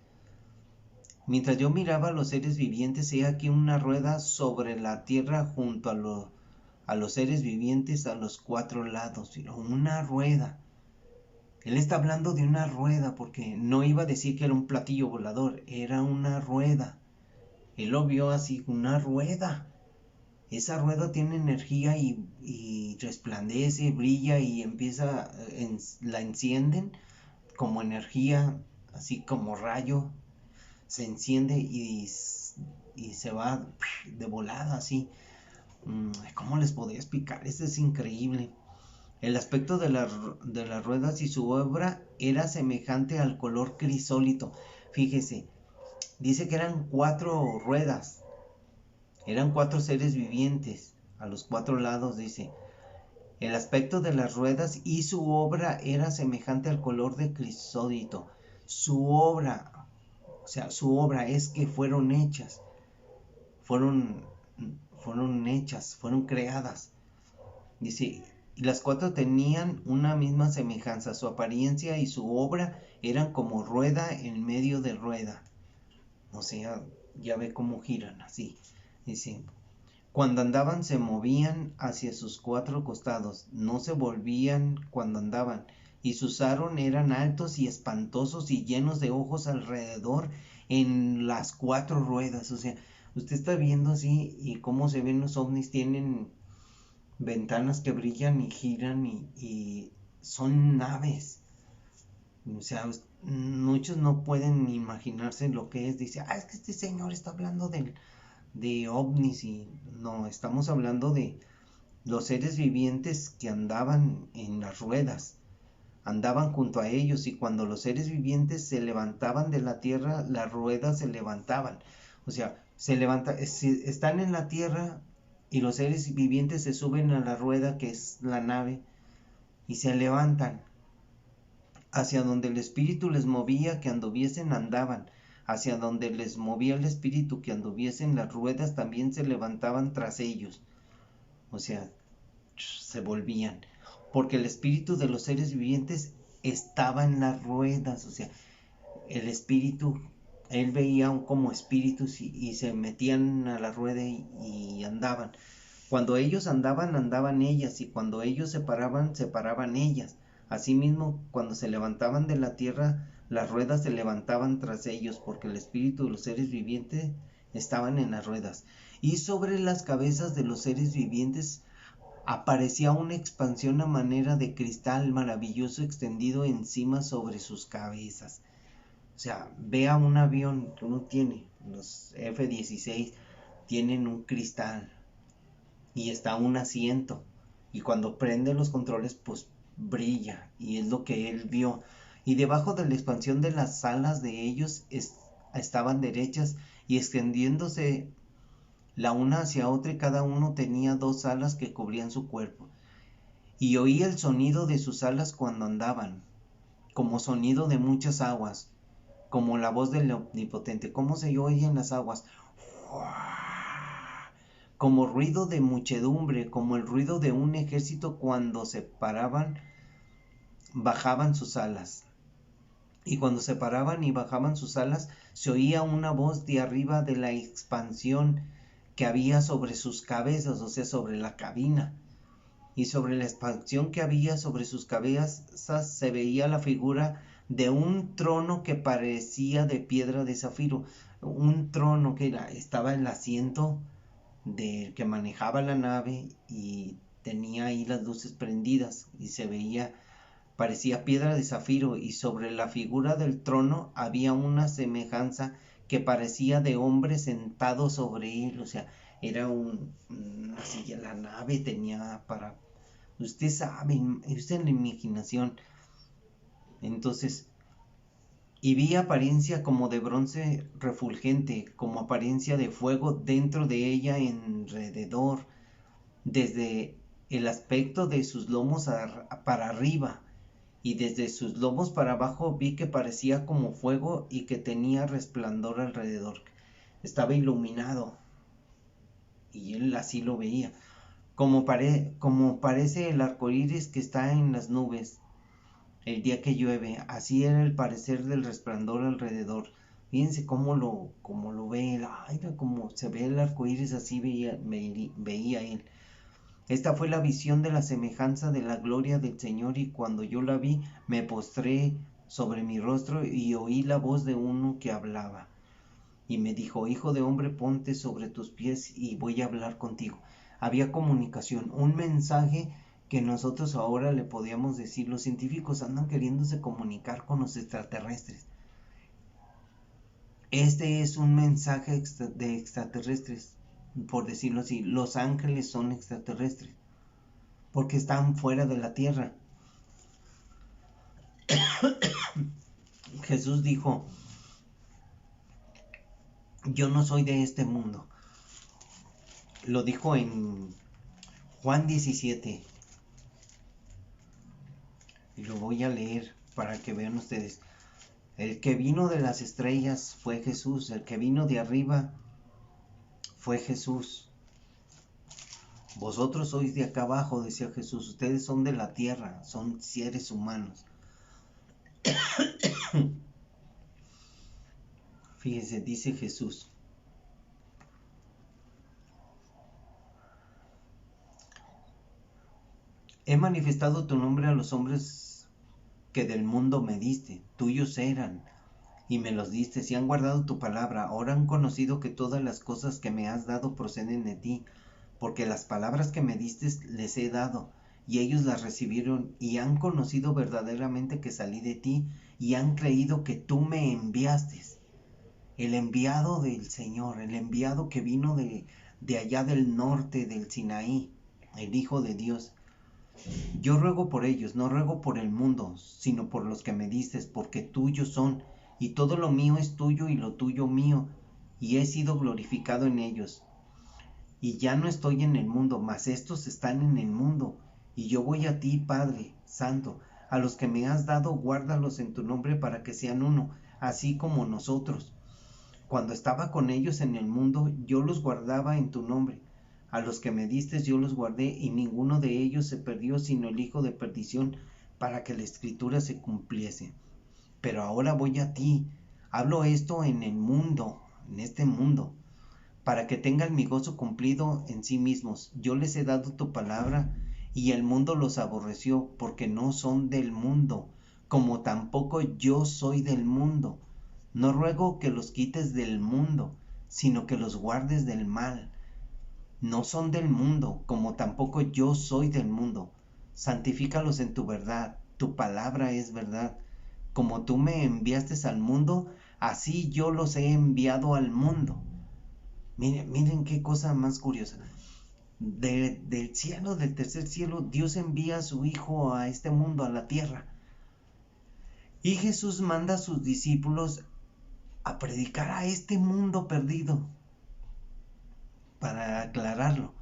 Mientras yo miraba a los seres vivientes, he aquí una rueda sobre la tierra junto a los seres vivientes a los 4 lados. Una rueda. Él está hablando de una rueda, porque no iba a decir que era un platillo volador, era una rueda. Él lo vio así, una rueda. Esa rueda tiene energía y resplandece, brilla, y empieza, la encienden como energía, así como rayo, se enciende y se va de volada así. ¿Cómo les podría explicar? Esto es increíble. El aspecto de las ruedas y su obra era semejante al color crisólito. Fíjese, dice que eran 4 ruedas, eran 4 seres vivientes, a los 4 lados dice. El aspecto de las ruedas y su obra era semejante al color de crisólito. Su obra, o sea, su obra es que fueron hechas, fueron creadas. Dice, y las 4 tenían una misma semejanza, su apariencia y su obra eran como rueda en medio de rueda. O sea, ya ve cómo giran así. Dice, cuando andaban se movían hacia sus 4 costados, no se volvían cuando andaban, y sus aros eran altos y espantosos y llenos de ojos alrededor, en las 4 ruedas. O sea, usted está viendo así y cómo se ven los ovnis, tienen ventanas que brillan y giran y son naves. O sea, muchos no pueden imaginarse lo que es. Dice, es que este señor está hablando de ovnis y no, estamos hablando de los seres vivientes que andaban en las ruedas, andaban junto a ellos, y cuando los seres vivientes se levantaban de la tierra, las ruedas se levantaban. O sea, están en la tierra y los seres vivientes se suben a la rueda que es la nave y se levantan. Hacia donde el espíritu les movía que anduviesen, andaban. Hacia donde les movía el espíritu que anduviesen, las ruedas también se levantaban tras ellos. O sea, se volvían. Porque el espíritu de los seres vivientes estaba en las ruedas. O sea, el espíritu, él veía como espíritus y se metían a la rueda y andaban. Cuando ellos andaban, andaban ellas, y cuando ellos se paraban, se paraban ellas. Asimismo, cuando se levantaban de la tierra, las ruedas se levantaban tras ellos, porque el espíritu de los seres vivientes estaban en las ruedas. Y sobre las cabezas de los seres vivientes aparecía una expansión a manera de cristal maravilloso extendido encima sobre sus cabezas. O sea, vea un avión que uno tiene, los F-16 tienen un cristal y está un asiento, y cuando prende los controles pues brilla, y es lo que él vio. Y debajo de la expansión de las alas de ellos estaban derechas y extendiéndose la una hacia otra, y cada uno tenía 2 alas que cubrían su cuerpo. Y oí el sonido de sus alas cuando andaban, como sonido de muchas aguas, como la voz del Omnipotente. ¿Cómo se oye en las aguas? Como ruido de muchedumbre, como el ruido de un ejército cuando se paraban, bajaban sus alas. Y cuando se paraban y bajaban sus alas, se oía una voz de arriba de la expansión que había sobre sus cabezas, o sea, sobre la cabina. Y sobre la expansión que había sobre sus cabezas se veía la figura de un trono que parecía de piedra de zafiro. Un trono que estaba en el asiento del que manejaba la nave, y tenía ahí las luces prendidas y se veía, parecía piedra de zafiro, y sobre la figura del trono había una semejanza que parecía de hombre sentado sobre él. O sea, era una silla, la nave tenía para, usted sabe, usted en la imaginación. Entonces, y vi apariencia como de bronce refulgente, como apariencia de fuego dentro de ella alrededor, desde el aspecto de sus lomos para arriba, y desde sus lomos para abajo vi que parecía como fuego y que tenía resplandor alrededor. Estaba iluminado y él así lo veía, como parece el arco iris que está en las nubes el día que llueve. Así era el parecer del resplandor alrededor. Fíjense cómo lo ve, como se ve el arco iris, así veía él. Esta fue la visión de la semejanza de la gloria del Señor, y cuando yo la vi, me postré sobre mi rostro y oí la voz de uno que hablaba. Y me dijo, hijo de hombre, ponte sobre tus pies y voy a hablar contigo. Había comunicación, un mensaje que nosotros ahora le podíamos decir, los científicos andan queriéndose comunicar con los extraterrestres. Este es un mensaje de extraterrestres, por decirlo así. Los ángeles son extraterrestres, porque están fuera de la tierra. Jesús dijo, yo no soy de este mundo. Lo dijo en Juan 17. Y lo voy a leer para que vean ustedes. El que vino de las estrellas fue Jesús. El que vino de arriba fue Jesús. Vosotros sois de acá abajo, decía Jesús. Ustedes son de la tierra, son seres humanos. Fíjense, dice Jesús. He manifestado tu nombre a los hombres que del mundo me diste. Tuyos eran, y me los diste, y han guardado tu palabra. Ahora han conocido que todas las cosas que me has dado proceden de ti, porque las palabras que me diste les he dado, y ellos las recibieron, y han conocido verdaderamente que salí de ti, y han creído que tú me enviaste. El enviado del Señor, el enviado que vino de allá del norte del Sinaí, el Hijo de Dios. Yo ruego por ellos, no ruego por el mundo, sino por los que me diste, porque tuyos son, y todo lo mío es tuyo y lo tuyo mío, y he sido glorificado en ellos. Y ya no estoy en el mundo, mas estos están en el mundo, y yo voy a ti, Padre Santo. A los que me has dado, guárdalos en tu nombre para que sean uno, así como nosotros. Cuando estaba con ellos en el mundo, yo los guardaba en tu nombre. A los que me diste yo los guardé, y ninguno de ellos se perdió, sino el hijo de perdición, para que la escritura se cumpliese. Pero ahora voy a ti. Hablo esto en el mundo, en este mundo, para que tengan mi gozo cumplido en sí mismos. Yo les he dado tu palabra, y el mundo los aborreció, porque no son del mundo, como tampoco yo soy del mundo. No ruego que los quites del mundo, sino que los guardes del mal. No son del mundo, como tampoco yo soy del mundo. Santifícalos en tu verdad, tu palabra es verdad. Como tú me enviaste al mundo, así yo los he enviado al mundo. Miren qué cosa más curiosa. Del cielo, del tercer cielo, Dios envía a su Hijo a este mundo, a la tierra. Y Jesús manda a sus discípulos a predicar a este mundo perdido, para aclararlo.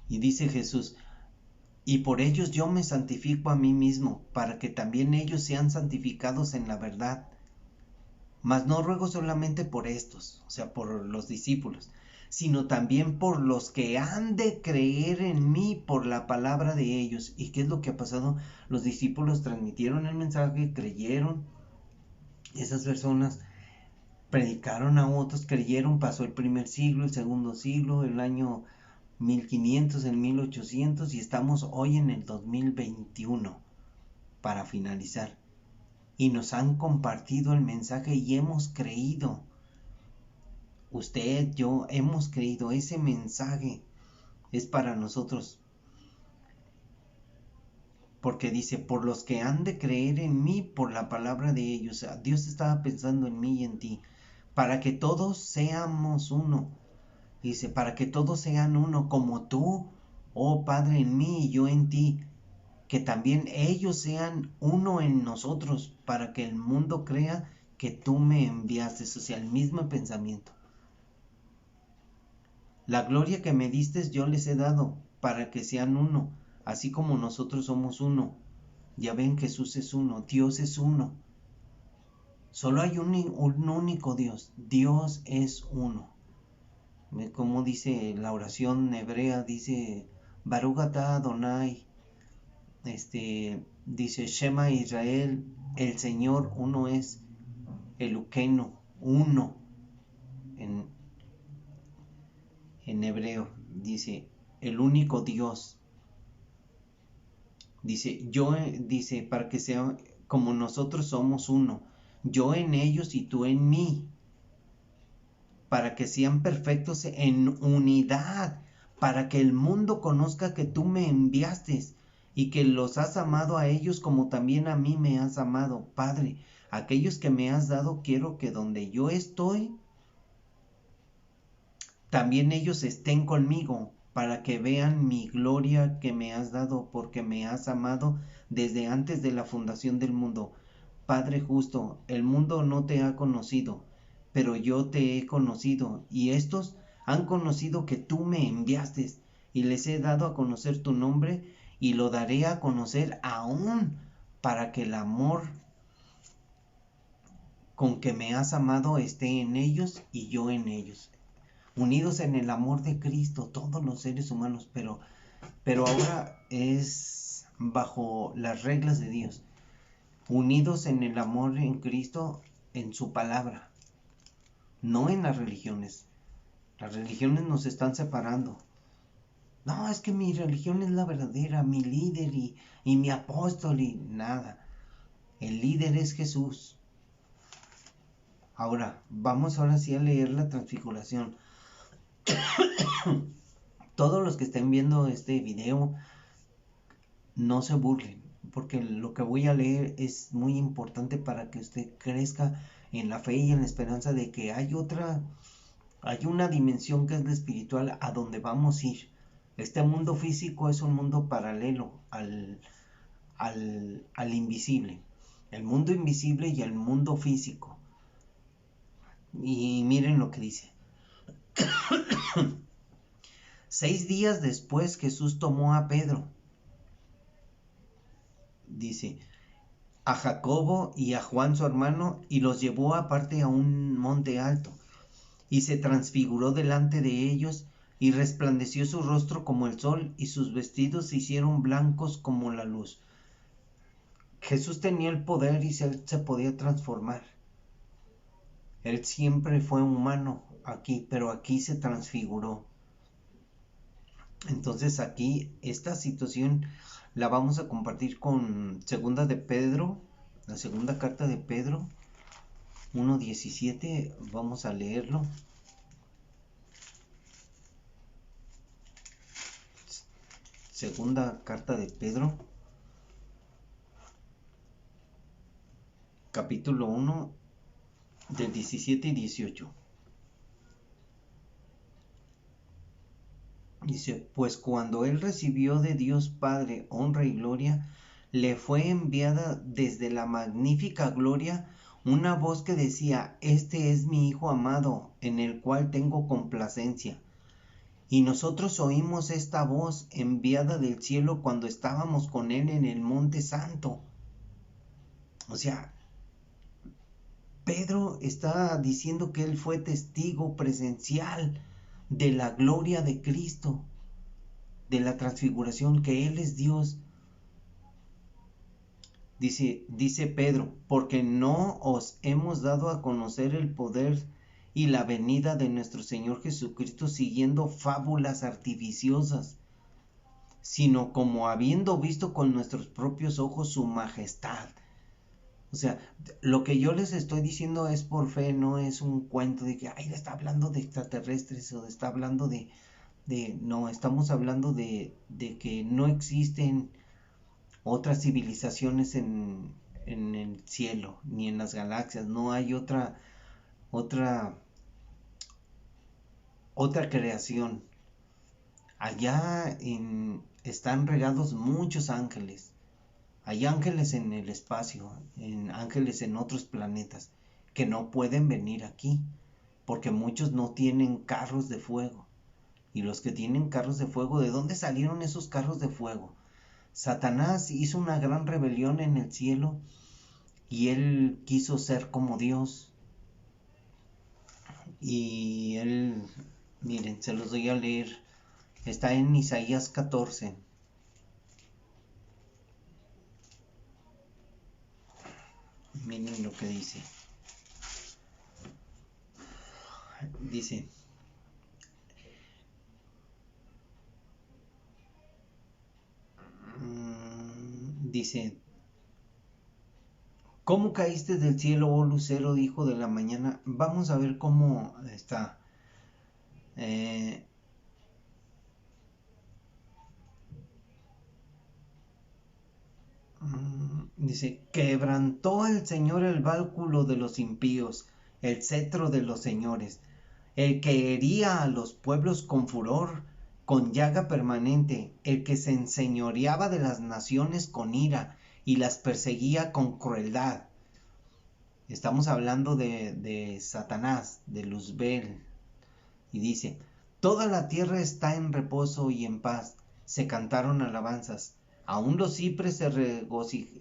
Y dice Jesús, y por ellos yo me santifico a mí mismo, para que también ellos sean santificados en la verdad. Mas no ruego solamente por estos, o sea, por los discípulos, sino también por los que han de creer en mí por la palabra de ellos. ¿Y qué es lo que ha pasado? Los discípulos transmitieron el mensaje, creyeron, esas personas predicaron a otros, creyeron, pasó el primer siglo, el segundo siglo, el año 1500, el 1800, y estamos hoy en el 2021 para finalizar. Y nos han compartido el mensaje y hemos creído. Usted, yo, hemos creído. Ese mensaje es para nosotros. Porque dice, por los que han de creer en mí por la palabra de ellos. O sea, Dios estaba pensando en mí y en ti. Para que todos seamos uno. Dice, para que todos sean uno, como tú, oh Padre, en mí y yo en ti. Que también ellos sean uno en nosotros, para que el mundo crea que tú me enviaste. O sea, el mismo pensamiento. La gloria que me diste yo les he dado, para que sean uno, así como nosotros somos uno. Ya ven, Jesús es uno, Dios es uno. Solo hay un único Dios, Dios es uno. Como dice la oración hebrea, dice Baruch atah Adonai, dice Shema Israel, el Señor uno es, Eloqueno, uno en hebreo, dice el único Dios. Dice, para que sea como nosotros somos uno, yo en ellos y tú en mí, para que sean perfectos en unidad, para que el mundo conozca que tú me enviaste y que los has amado a ellos como también a mí me has amado. Padre, aquellos que me has dado, quiero que donde yo estoy, también ellos estén conmigo, para que vean mi gloria que me has dado, porque me has amado desde antes de la fundación del mundo. Padre justo, el mundo no te ha conocido, pero yo te he conocido, y estos han conocido que tú me enviaste, y les he dado a conocer tu nombre, y lo daré a conocer aún, para que el amor con que me has amado esté en ellos y yo en ellos. Unidos en el amor de Cristo, todos los seres humanos, pero ahora es bajo las reglas de Dios. Unidos en el amor en Cristo, en su palabra, no en las religiones. Las religiones nos están separando. No, es que mi religión es la verdadera, mi líder y mi apóstol y nada. El líder es Jesús. Ahora, vamos ahora sí a leer la transfiguración. Todos los que estén viendo este video, no se burlen, porque lo que voy a leer es muy importante para que usted crezca en la fe y en la esperanza de que hay una dimensión que es la espiritual a donde vamos a ir. Este mundo físico es un mundo paralelo al invisible. El mundo invisible y el mundo físico. Y miren lo que dice. 6 días después Jesús tomó a Pedro, dice, a Jacobo y a Juan su hermano, y los llevó aparte a un monte alto, y se transfiguró delante de ellos, y resplandeció su rostro como el sol, y sus vestidos se hicieron blancos como la luz. Jesús tenía el poder y se podía transformar. Él siempre fue humano aquí, pero aquí se transfiguró. Entonces aquí esta situación la vamos a compartir con segunda de Pedro, la segunda carta de Pedro 1:17, vamos a leerlo. Segunda carta de Pedro, capítulo 1, del 17 y 18. Dice, pues cuando él recibió de Dios Padre honra y gloria, le fue enviada desde la magnífica gloria una voz que decía, este es mi Hijo amado, en el cual tengo complacencia. Y nosotros oímos esta voz enviada del cielo cuando estábamos con él en el monte santo. O sea, Pedro está diciendo que él fue testigo presencial de la gloria de Cristo, de la transfiguración, que él es Dios. Dice Pedro, porque no os hemos dado a conocer el poder y la venida de nuestro Señor Jesucristo siguiendo fábulas artificiosas, sino como habiendo visto con nuestros propios ojos su majestad. O sea, lo que yo les estoy diciendo es por fe, no es un cuento de que, ay, está hablando de extraterrestres o está hablando no, estamos hablando de que no existen otras civilizaciones en el cielo, ni en las galaxias, no hay otra, otra creación. Están regados muchos ángeles. Hay ángeles en el espacio, ángeles en otros planetas, que no pueden venir aquí, porque muchos no tienen carros de fuego. Y los que tienen carros de fuego, ¿de dónde salieron esos carros de fuego? Satanás hizo una gran rebelión en el cielo y él quiso ser como Dios. Y él, miren, se los doy a leer. Está en Isaías 14. Miren lo que dice. Dice, dice, ¿cómo caíste del cielo, oh lucero, hijo de la mañana? Vamos a ver cómo está. Dice, quebrantó el Señor el bálculo de los impíos, el cetro de los señores, el que hería a los pueblos con furor, con llaga permanente, el que se enseñoreaba de las naciones con ira y las perseguía con crueldad. Estamos hablando de Satanás, de Luzbel. Y dice, toda la tierra está en reposo y en paz. Se cantaron alabanzas. Aún los cipreses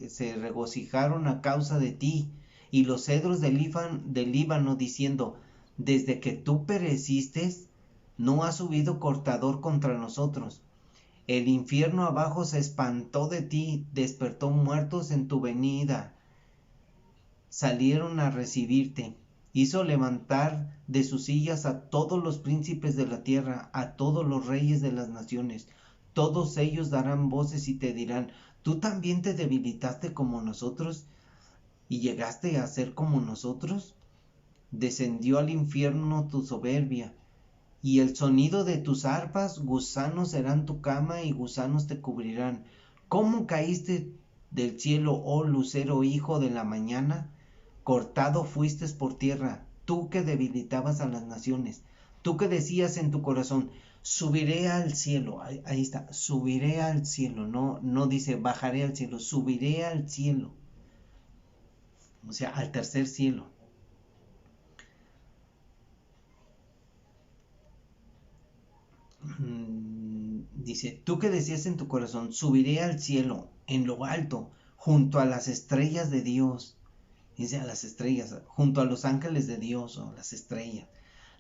se regocijaron a causa de ti, y los cedros del Líbano diciendo, desde que tú pereciste, no ha subido cortador contra nosotros. El infierno abajo se espantó de ti, despertó muertos en tu venida. Salieron a recibirte. Hizo levantar de sus sillas a todos los príncipes de la tierra, a todos los reyes de las naciones. Todos ellos darán voces y te dirán, ¿tú también te debilitaste como nosotros y llegaste a ser como nosotros? descendió al infierno tu soberbia, y el sonido de tus arpas, gusanos serán tu cama y gusanos te cubrirán. ¿Cómo caíste del cielo, oh lucero, hijo de la mañana? Cortado fuiste por tierra, tú que debilitabas a las naciones, tú que decías en tu corazón, subiré al cielo. Ahí está, subiré al cielo. No dice bajaré al cielo, subiré al cielo. O sea, al tercer cielo. Dice, tú que decías en tu corazón, subiré al cielo, en lo alto, junto a las estrellas de Dios. Dice a las estrellas, junto a los ángeles de Dios o las estrellas.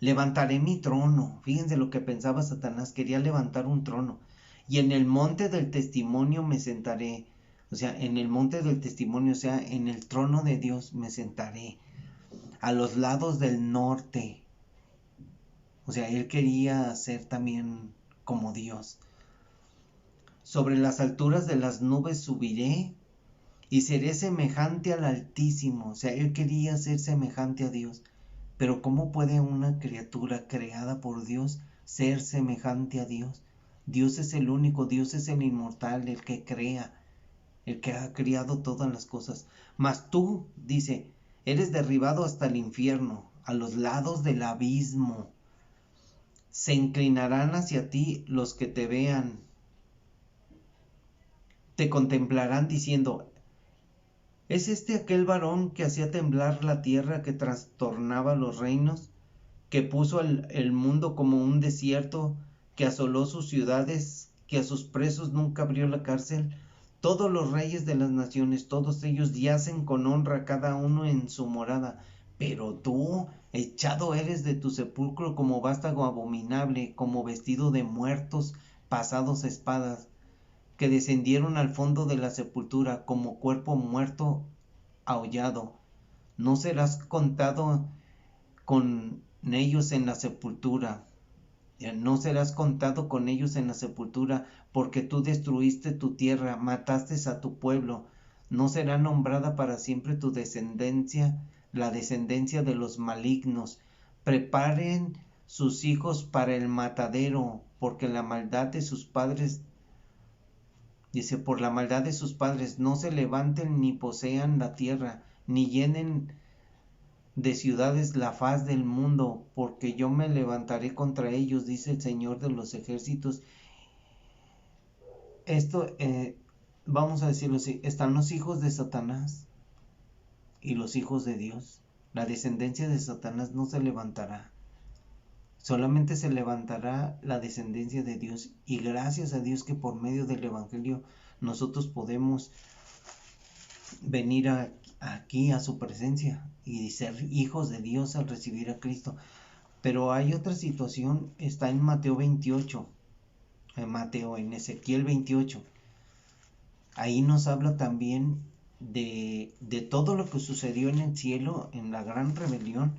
Levantaré mi trono. Fíjense lo que pensaba Satanás, quería levantar un trono. Y en el monte del testimonio me sentaré. O sea, en el monte del testimonio, o sea, en el trono de Dios me sentaré. A los lados del norte. O sea, él quería ser también como Dios. Sobre las alturas de las nubes subiré y seré semejante al Altísimo. O sea, él quería ser semejante a Dios. Pero ¿cómo puede una criatura creada por Dios ser semejante a Dios? Dios es el único, Dios es el inmortal, el que crea, el que ha creado todas las cosas. Mas tú, dice, eres derribado hasta el infierno, a los lados del abismo. Se inclinarán hacia ti los que te vean. Te contemplarán diciendo, ¿es este aquel varón que hacía temblar la tierra, que trastornaba los reinos, que puso el mundo como un desierto, que asoló sus ciudades, que a sus presos nunca abrió la cárcel? Todos los reyes de las naciones, todos ellos yacen con honra, cada uno en su morada. Pero tú, echado eres de tu sepulcro como vástago abominable, como vestido de muertos pasados a espadas, que descendieron al fondo de la sepultura, como cuerpo muerto aullado. No serás contado con ellos en la sepultura. No serás contado con ellos en la sepultura, porque tú destruiste tu tierra, mataste a tu pueblo. No será nombrada para siempre tu descendencia, la descendencia de los malignos. Preparen sus hijos para el matadero, porque la maldad de sus padres, dice, por la maldad de sus padres, no se levanten ni posean la tierra, ni llenen de ciudades la faz del mundo, porque yo me levantaré contra ellos, dice el Señor de los ejércitos. Esto, vamos a decirlo así, están los hijos de Satanás y los hijos de Dios. La descendencia de Satanás no se levantará, solamente se levantará la descendencia de Dios, y gracias a Dios que por medio del Evangelio nosotros podemos venir aquí a su presencia y ser hijos de Dios al recibir a Cristo. Pero hay otra situación, está en Mateo 28, en Ezequiel 28. Ahí nos habla también de todo lo que sucedió en el cielo, en la gran rebelión.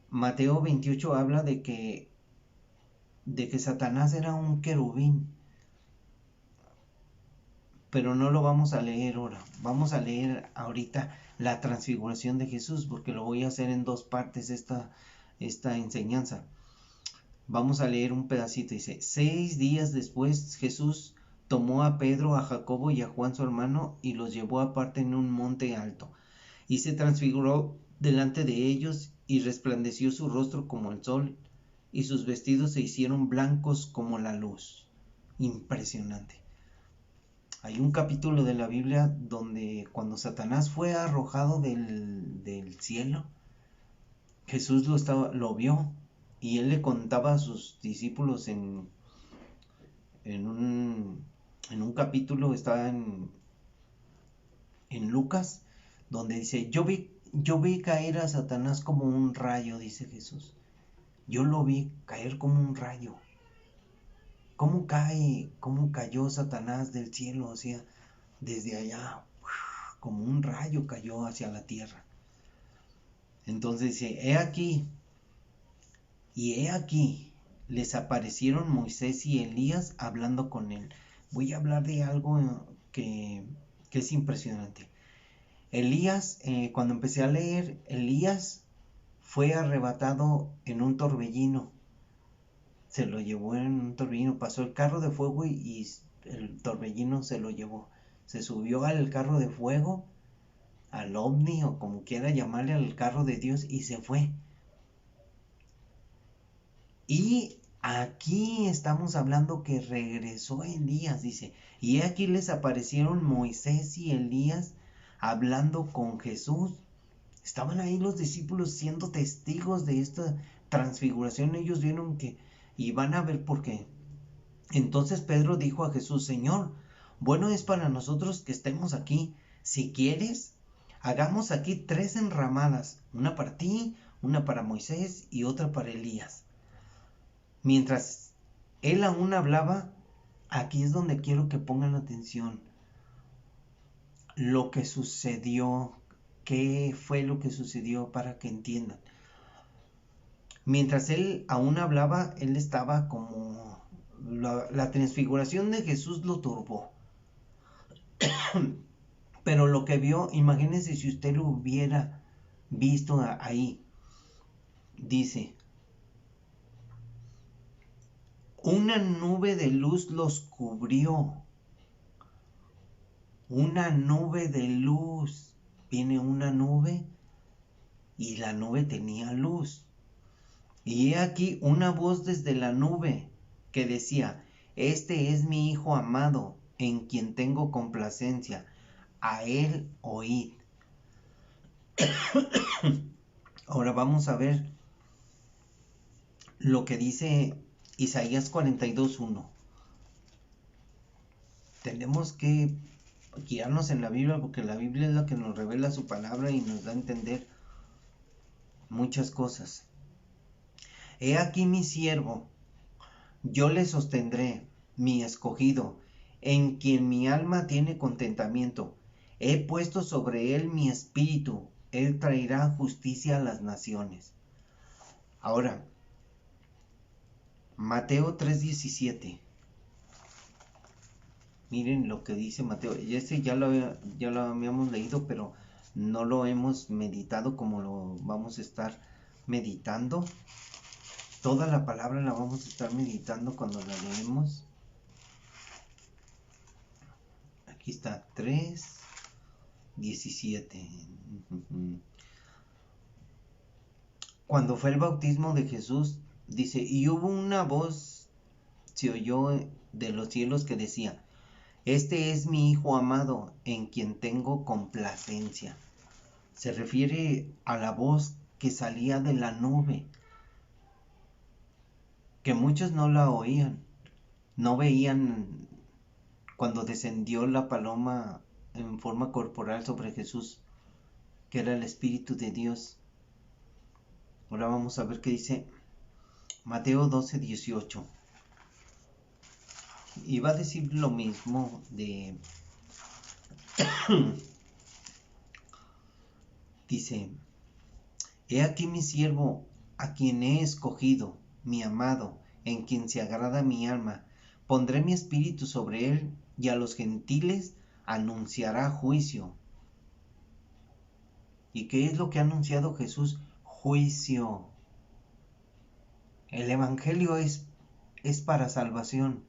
Mateo 28 habla de que Satanás era un querubín, pero no lo vamos a leer ahora. Vamos a leer ahorita la transfiguración de Jesús, porque lo voy a hacer en dos partes esta enseñanza. Vamos a leer un pedacito. Dice, 6 días después Jesús tomó a Pedro, a Jacobo y a Juan su hermano, y los llevó aparte en un monte alto, y se transfiguró delante de ellos, y resplandeció su rostro como el sol, y sus vestidos se hicieron blancos como la luz. Impresionante. Hay un capítulo de la Biblia donde cuando Satanás fue arrojado del cielo, Jesús lo vio, y él le contaba a sus discípulos en un capítulo, está en Lucas, donde dice, yo vi caer a Satanás como un rayo, dice Jesús. Yo lo vi caer como un rayo. ¿Cómo cayó Satanás del cielo? O sea, desde allá, como un rayo cayó hacia la tierra. Entonces dice, he aquí, les aparecieron Moisés y Elías hablando con él. Voy a hablar de algo que es impresionante. Elías, cuando empecé a leer, Elías fue arrebatado en un torbellino. Se lo llevó en un torbellino. Pasó el carro de fuego y el torbellino se lo llevó. Se subió al carro de fuego, al ovni o como quiera llamarle, al carro de Dios, y se fue. Y aquí estamos hablando que regresó Elías, dice, y aquí les aparecieron Moisés y Elías hablando con Jesús. Estaban ahí los discípulos siendo testigos de esta transfiguración. Ellos vieron que, y van a ver por qué. Entonces Pedro dijo a Jesús: Señor, bueno es para nosotros que estemos aquí. Si quieres, hagamos aquí 3 enramadas, una para ti, una para Moisés y otra para Elías. Mientras él aún hablaba, aquí es donde quiero que pongan atención. Lo que sucedió, qué fue lo que sucedió para que entiendan. Mientras él aún hablaba, él estaba como... La transfiguración de Jesús lo turbó. Pero lo que vio, imagínense si usted lo hubiera visto ahí. Dice, una nube de luz los cubrió. Una nube de luz. Viene una nube y la nube tenía luz. Y he aquí una voz desde la nube que decía: Este es mi Hijo amado, en quien tengo complacencia. A él oíd. Ahora vamos a ver lo que dice Isaías 42:1. Tenemos que guiarnos en la Biblia, porque la Biblia es la que nos revela su palabra y nos da a entender muchas cosas. He aquí mi siervo, yo le sostendré, mi escogido, en quien mi alma tiene contentamiento. He puesto sobre él mi espíritu, él traerá justicia a las naciones. Ahora, Mateo 3:17. Miren lo que dice Mateo. Y ese ya lo habíamos leído, pero no lo hemos meditado como lo vamos a estar meditando. Toda la palabra la vamos a estar meditando cuando la leemos. Aquí está 3:17. Cuando fue el bautismo de Jesús, dice, y hubo una voz, se oyó de los cielos que decía: Este es mi Hijo amado, en quien tengo complacencia. Se refiere a la voz que salía de la nube, que muchos no la oían, no veían cuando descendió la paloma en forma corporal sobre Jesús, que era el Espíritu de Dios. Ahora vamos a ver qué dice Mateo 12:18. Y va a decir lo mismo de... Dice, he aquí mi siervo, a quien he escogido, mi amado, en quien se agrada mi alma. Pondré mi espíritu sobre él, y a los gentiles anunciará juicio. ¿Y qué es lo que ha anunciado Jesús? Juicio. El evangelio es para salvación,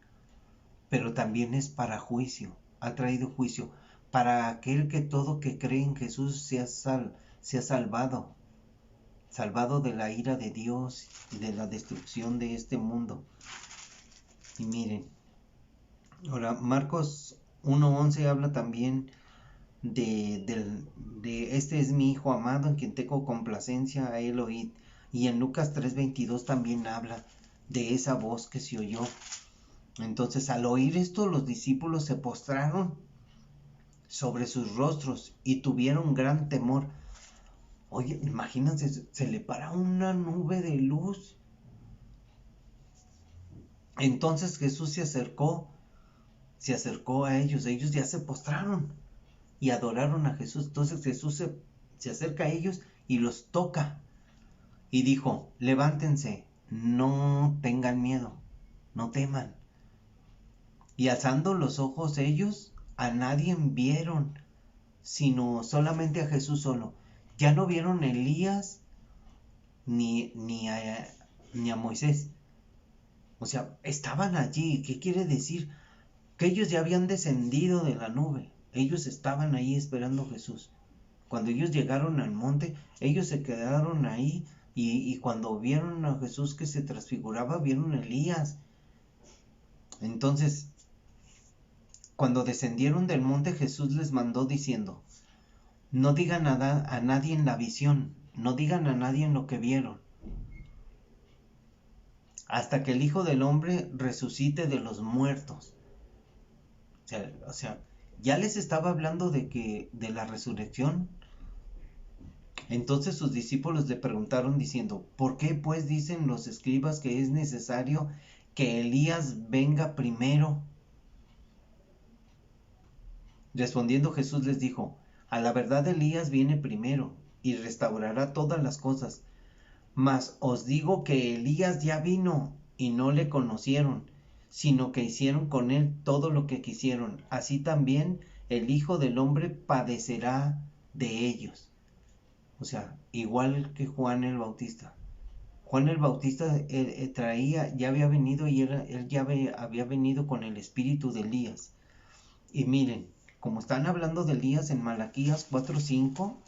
pero también es para juicio. Ha traído juicio para aquel que todo que cree en Jesús sea salvado de la ira de Dios y de la destrucción de este mundo. Y miren, ahora Marcos 1:11 habla también de este es mi Hijo amado, en quien tengo complacencia, a él oíd. Y en Lucas 3:22 también habla de esa voz que se oyó. Entonces, al oír esto, los discípulos se postraron sobre sus rostros y tuvieron gran temor. Oye, imagínense, se le para una nube de luz. Entonces Jesús se acercó a ellos ya se postraron y adoraron a Jesús. Entonces Jesús se acerca a ellos y los toca y dijo: levántense, no tengan miedo, no teman. Y alzando los ojos ellos, a nadie vieron, sino solamente a Jesús solo. Ya no vieron a Elías, ni a Moisés. O sea, estaban allí. ¿Qué quiere decir? Que ellos ya habían descendido de la nube. Ellos estaban ahí esperando a Jesús. Cuando ellos llegaron al monte, ellos se quedaron ahí y cuando vieron a Jesús que se transfiguraba, vieron a Elías. Entonces, cuando descendieron del monte, Jesús les mandó diciendo, no digan nada a nadie en la visión, no digan a nadie en lo que vieron, hasta que el Hijo del Hombre resucite de los muertos. O sea, ya les estaba hablando de la resurrección. Entonces sus discípulos le preguntaron diciendo, ¿por qué pues dicen los escribas que es necesario que Elías venga primero? Respondiendo Jesús les dijo, a la verdad Elías viene primero y restaurará todas las cosas. Mas os digo que Elías ya vino y no le conocieron, sino que hicieron con él todo lo que quisieron. Así también el Hijo del Hombre padecerá de ellos. O sea, igual que Juan el Bautista. Juan el Bautista ya había venido y él ya había venido con el espíritu de Elías. Y miren, como están hablando de Elías en Malaquías 4:5,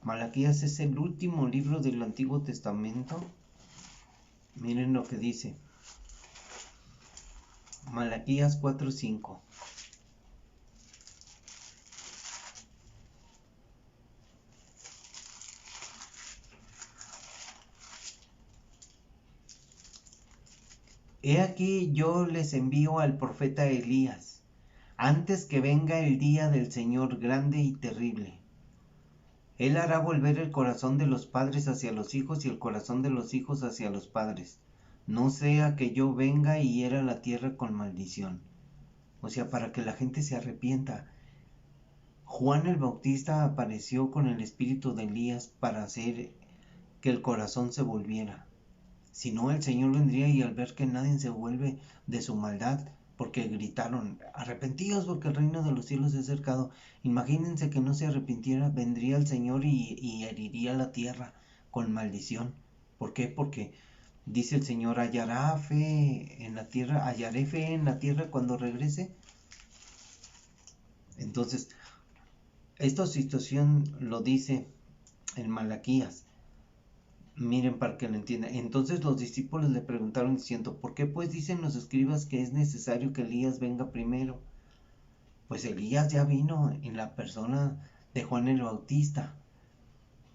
Malaquías es el último libro del Antiguo Testamento. Miren lo que dice. Malaquías 4:5. He aquí yo les envío al profeta Elías, antes que venga el día del Señor grande y terrible. Él hará volver el corazón de los padres hacia los hijos y el corazón de los hijos hacia los padres. No sea que yo venga y hiera la tierra con maldición. O sea, para que la gente se arrepienta. Juan el Bautista apareció con el espíritu de Elías para hacer que el corazón se volviera. Si no, el Señor vendría y al ver que nadie se vuelve de su maldad, porque gritaron, arrepentíos porque el reino de los cielos se ha acercado. Imagínense que no se arrepintiera, vendría el Señor y heriría la tierra con maldición. ¿Por qué? Porque dice el Señor, hallaré fe en la tierra cuando regrese. Entonces, esta situación lo dice en Malaquías. Miren para que lo entiendan. Entonces los discípulos le preguntaron diciendo, ¿por qué pues dicen los escribas que es necesario que Elías venga primero? Pues Elías ya vino en la persona de Juan el Bautista.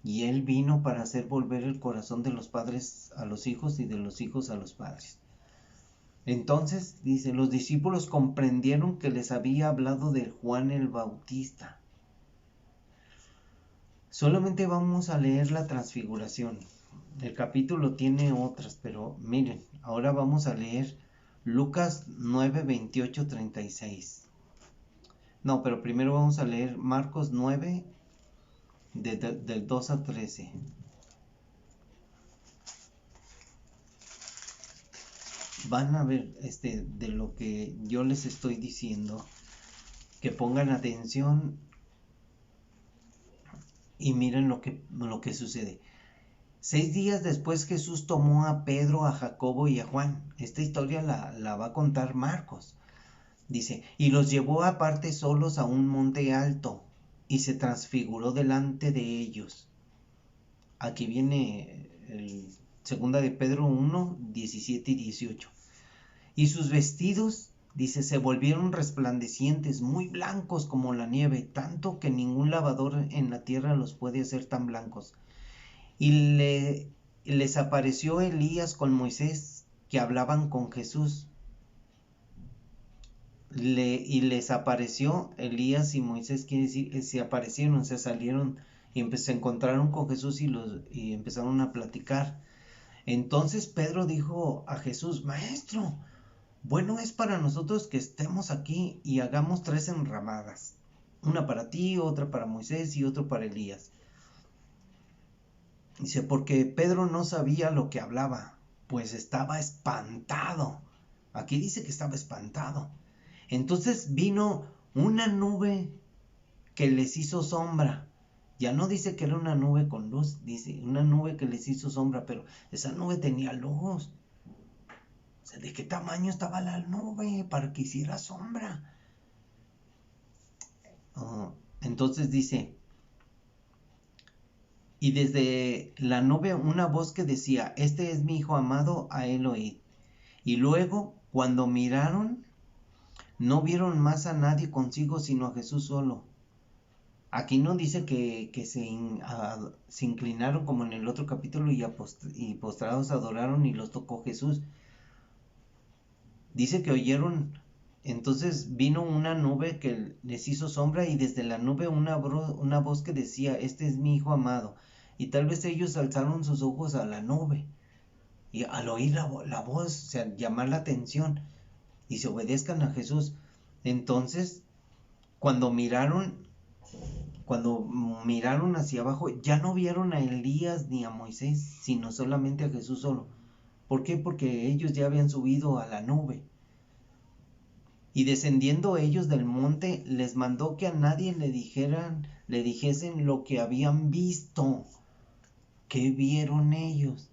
Y él vino para hacer volver el corazón de los padres a los hijos y de los hijos a los padres. Entonces, dice, los discípulos comprendieron que les había hablado de Juan el Bautista. Solamente vamos a leer la transfiguración. El capítulo tiene otras, pero miren, ahora vamos a leer Lucas 9, 28, 36. No, pero primero vamos a leer Marcos 9, del 2 a 13. Van a ver de lo que yo les estoy diciendo, que pongan atención y miren lo que sucede. 6 días después Jesús tomó a Pedro, a Jacobo y a Juan. Esta historia la va a contar Marcos. Dice, y los llevó aparte solos a un monte alto, y se transfiguró delante de ellos. Aquí viene el segunda de Pedro 1, 17 y 18. Y sus vestidos, dice, se volvieron resplandecientes, muy blancos como la nieve, tanto que ningún lavador en la tierra los puede hacer tan blancos. Y les apareció Elías con Moisés, que hablaban con Jesús. Y les apareció Elías y Moisés, quiere decir, se aparecieron, se salieron y se encontraron con Jesús y empezaron a platicar. Entonces Pedro dijo a Jesús, Maestro, bueno es para nosotros que estemos aquí y hagamos 3 enramadas, una para ti, otra para Moisés y otra para Elías. Dice, porque Pedro no sabía lo que hablaba, pues estaba espantado. Aquí dice que estaba espantado. Entonces vino una nube que les hizo sombra, Ya no dice que era una nube con luz, dice una nube que les hizo sombra, pero esa nube tenía luz. O sea, ¿de qué tamaño estaba la nube para que hiciera sombra? Entonces dice, y desde la nube una voz que decía, este es mi hijo amado, a él oíd. Y luego, cuando miraron, no vieron más a nadie consigo, sino a Jesús solo. Aquí no dice que se inclinaron como en el otro capítulo y postrados adoraron y los tocó Jesús. Dice que oyeron, entonces vino una nube que les hizo sombra y desde la nube una voz que decía, este es mi hijo amado. Y tal vez ellos alzaron sus ojos a la nube y al oír la voz, o sea, llamar la atención y se obedezcan a Jesús. Entonces, cuando miraron, cuando miraron hacia abajo, ya no vieron a Elías ni a Moisés, sino solamente a Jesús solo. ¿Por qué? Porque ellos ya habían subido a la nube. Y descendiendo ellos del monte, les mandó que a nadie le dijesen lo que habían visto, que vieron ellos,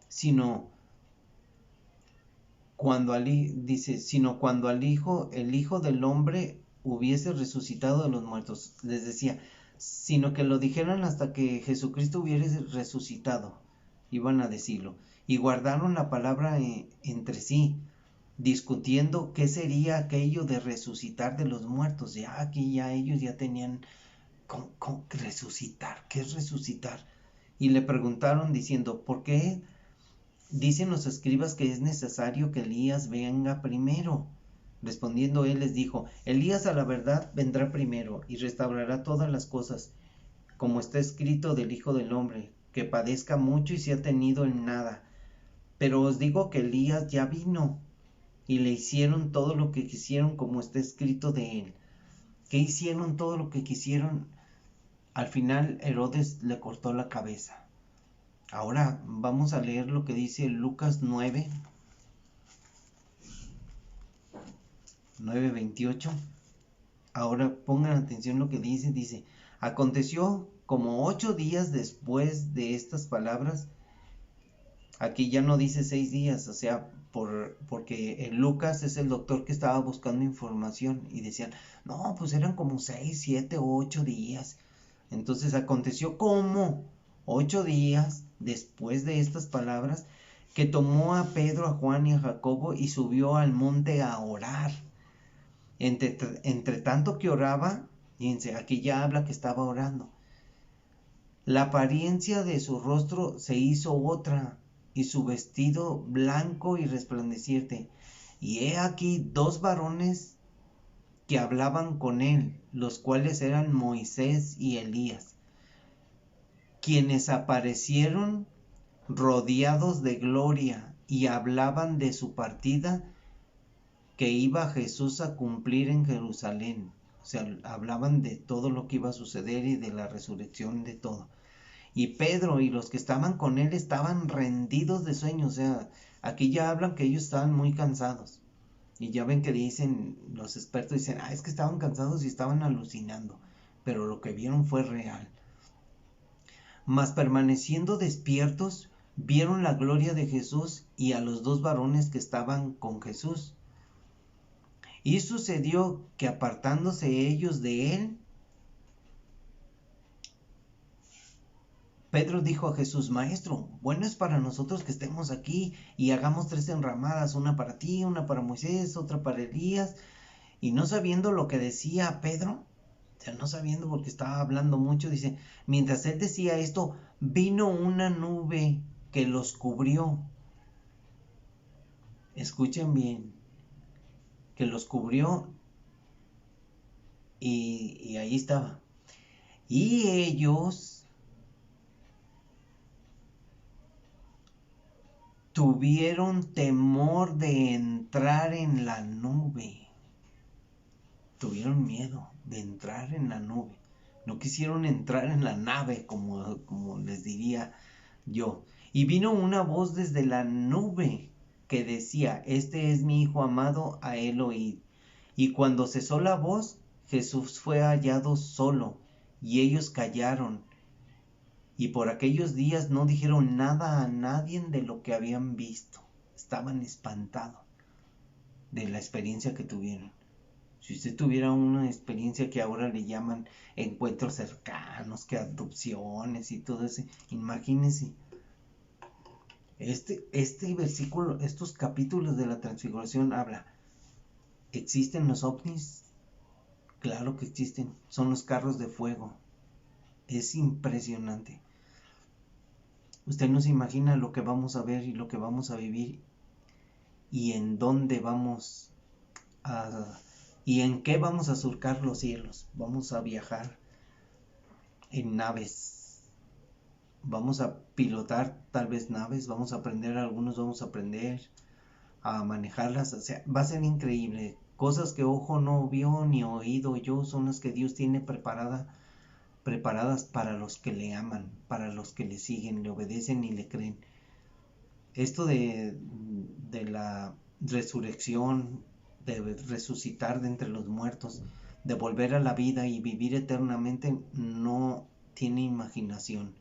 sino sino cuando el Hijo del Hombre hubiese resucitado de los muertos. Les decía, sino que lo dijeran hasta que Jesucristo hubiese resucitado. Iban a decirlo. Y guardaron la palabra entre sí, discutiendo qué sería aquello de resucitar de los muertos. Ya aquí ya ellos ya tenían ¿cómo resucitar? ¿Qué es resucitar? Y le preguntaron diciendo, ¿por qué dicen los escribas que es necesario que Elías venga primero? Respondiendo él les dijo, Elías a la verdad vendrá primero y restaurará todas las cosas, como está escrito del Hijo del Hombre, que padezca mucho y sea tenido en nada. Pero os digo que Elías ya vino y le hicieron todo lo que quisieron, como está escrito de él. ¿Qué hicieron todo lo que quisieron? Al final Herodes le cortó la cabeza. Ahora vamos a leer lo que dice Lucas 9:28. Ahora pongan atención lo que dice, aconteció como 8 días después de estas palabras. Aquí ya no dice 6 días, o sea, porque Lucas es el doctor que estaba buscando información y decían, no, pues eran como 6, 7 o 8 días. Entonces aconteció como 8 días después de estas palabras que tomó a Pedro, a Juan y a Jacobo y subió al monte a orar. Entre tanto que oraba, fíjense, aquí ya habla que estaba orando. La apariencia de su rostro se hizo otra, y su vestido blanco y resplandeciente. Y he aquí 2 varones que hablaban con él, los cuales eran Moisés y Elías, quienes aparecieron rodeados de gloria y hablaban de su partida que iba Jesús a cumplir en Jerusalén. O sea, hablaban de todo lo que iba a suceder y de la resurrección de todo. Y Pedro y los que estaban con él estaban rendidos de sueño. O sea, aquí ya hablan que ellos estaban muy cansados. Y ya ven que dicen, los expertos dicen, es que estaban cansados y estaban alucinando. Pero lo que vieron fue real. Mas permaneciendo despiertos, vieron la gloria de Jesús y a los 2 varones que estaban con Jesús. Y sucedió que apartándose ellos de él, Pedro dijo a Jesús, Maestro, bueno es para nosotros que estemos aquí y hagamos 3 enramadas, una para ti, una para Moisés, otra para Elías. Y no sabiendo lo que decía Pedro, o sea, no sabiendo porque estaba hablando mucho, dice, mientras él decía esto, vino una nube que los cubrió. Escuchen bien, que los cubrió y ahí estaba. Y ellos tuvieron temor de entrar en la nube. Tuvieron miedo de entrar en la nube. No quisieron entrar en la nave, como les diría yo. Y vino una voz desde la nube que decía, este es mi hijo amado, a él oíd. Y cuando cesó la voz, Jesús fue hallado solo, y ellos callaron, y por aquellos días no dijeron nada a nadie de lo que habían visto. Estaban espantados de la experiencia que tuvieron. Si usted tuviera una experiencia que ahora le llaman encuentros cercanos, que adopciones y todo eso, imagínese. Este versículo, estos capítulos de la Transfiguración habla, ¿existen los ovnis? Claro que existen, son los carros de fuego. Es impresionante. Usted no se imagina lo que vamos a ver y lo que vamos a vivir y en dónde vamos a y en qué vamos a surcar los cielos. Vamos a viajar en naves. Vamos a pilotar tal vez naves, vamos a aprender, algunos vamos a aprender a manejarlas. O sea, va a ser increíble. Cosas que ojo no vio ni oído oyó son las que Dios tiene preparadas para los que le aman, para los que le siguen, le obedecen y le creen. Esto de la resurrección, de resucitar de entre los muertos, de volver a la vida y vivir eternamente, no tiene imaginación.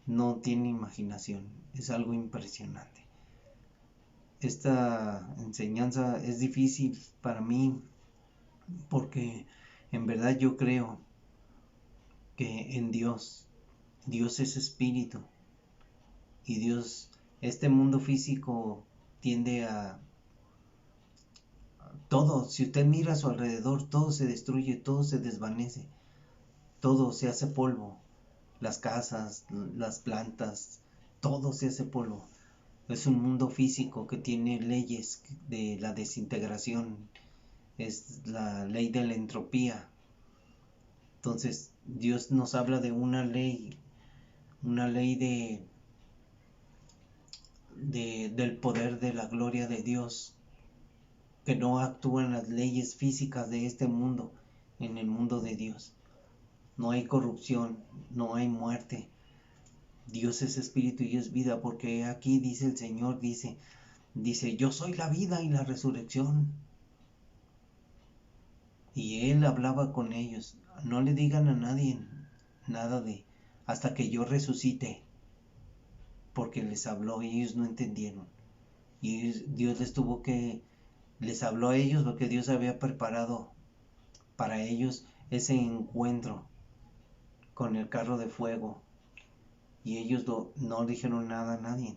No tiene imaginación. Es algo impresionante. Esta enseñanza es difícil para mí porque en verdad yo creo que en Dios es espíritu y Dios, este mundo físico tiende a todo, si usted mira a su alrededor, todo se destruye, todo se desvanece, todo se hace polvo, las casas, las plantas, todo se hace polvo. Es un mundo físico que tiene leyes de la desintegración, es la ley de la entropía. Entonces Dios nos habla de una ley del poder de la gloria de Dios, que no actúan las leyes físicas de este mundo en el mundo de Dios. No hay corrupción, no hay muerte. Dios es espíritu y es vida, porque aquí dice el Señor, dice, yo soy la vida y la resurrección. Y Él hablaba con ellos, no le digan a nadie nada de hasta que yo resucite, porque les habló y ellos no entendieron. Y Dios les habló a ellos porque Dios había preparado para ellos ese encuentro con el carro de fuego. Y ellos no dijeron nada a nadie.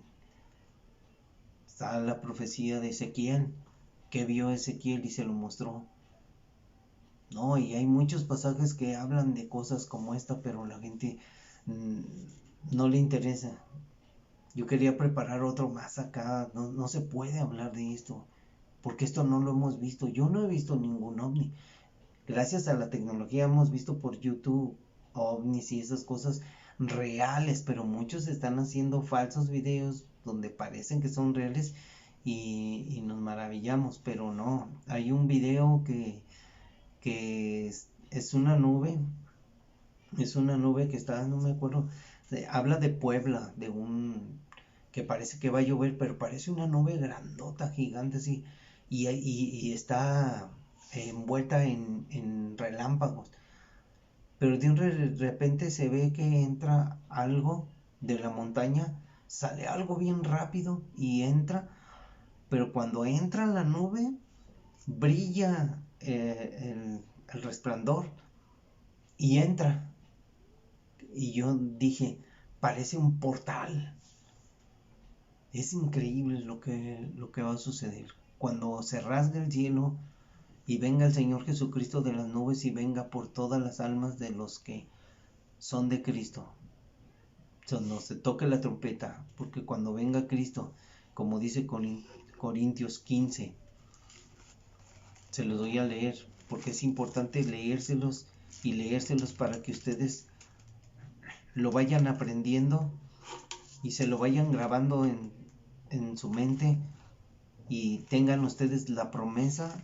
Está la profecía de Ezequiel, que vio Ezequiel y se lo mostró. No, y hay muchos pasajes que hablan de cosas como esta, pero la gente no le interesa. Yo quería preparar otro más acá. No se puede hablar de esto, porque esto no lo hemos visto. Yo no he visto ningún ovni. Gracias a la tecnología hemos visto por YouTube ovnis y esas cosas reales, pero muchos están haciendo falsos videos donde parecen que son reales y nos maravillamos, pero no. Hay un video que es una nube que está, no me acuerdo, habla de Puebla, que parece que va a llover, pero parece una nube grandota, gigante, así, y está envuelta en relámpagos, pero de repente se ve que entra algo de la montaña, sale algo bien rápido y entra, pero cuando entra la nube, brilla el resplandor y entra. Y yo dije, parece un portal. Es increíble lo que va a suceder. Cuando se rasgue el cielo y venga el Señor Jesucristo de las nubes y venga por todas las almas de los que son de Cristo. Cuando se toque la trompeta, porque cuando venga Cristo, como dice Corintios 15, se los doy a leer, porque es importante leérselos y leérselos para que ustedes lo vayan aprendiendo y se lo vayan grabando en su mente y tengan ustedes la promesa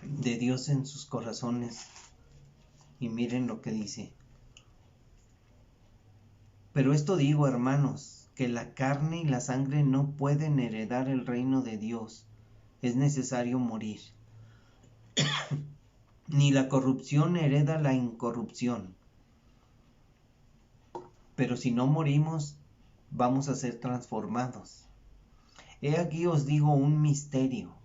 de Dios en sus corazones. Y miren lo que dice: pero esto digo, hermanos, que la carne y la sangre no pueden heredar el reino de Dios. Es necesario morir. ni la corrupción hereda la incorrupción. Pero si no morimos, vamos a ser transformados. He aquí os digo un misterio.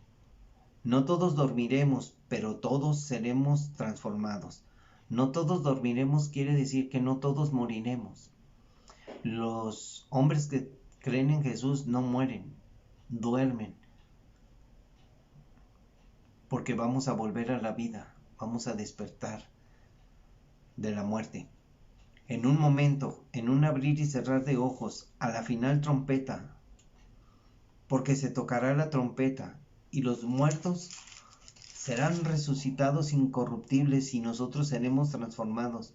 No todos dormiremos, pero todos seremos transformados. No todos dormiremos quiere decir que no todos moriremos. Los hombres que creen en Jesús no mueren, duermen, porque vamos a volver a la vida, vamos a despertar de la muerte. En un momento, en un abrir y cerrar de ojos, a la final trompeta, porque se tocará la trompeta, y los muertos serán resucitados incorruptibles y nosotros seremos transformados,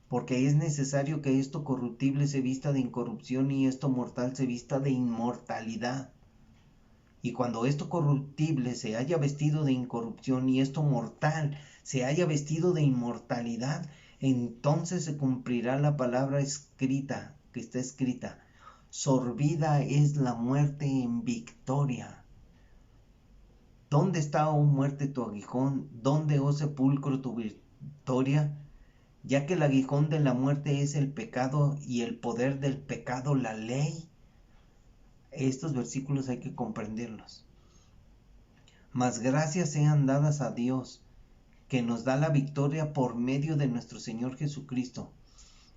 porque es necesario que esto corruptible se vista de incorrupción y esto mortal se vista de inmortalidad. Y cuando esto corruptible se haya vestido de incorrupción y esto mortal se haya vestido de inmortalidad, entonces se cumplirá la palabra escrita, que está escrita: sorbida es la muerte en victoria. ¿Dónde está, oh muerte, tu aguijón? ¿Dónde, oh sepulcro, tu victoria? Ya que el aguijón de la muerte es el pecado y el poder del pecado la ley. Estos versículos hay que comprenderlos. Mas gracias sean dadas a Dios, que nos da la victoria por medio de nuestro Señor Jesucristo.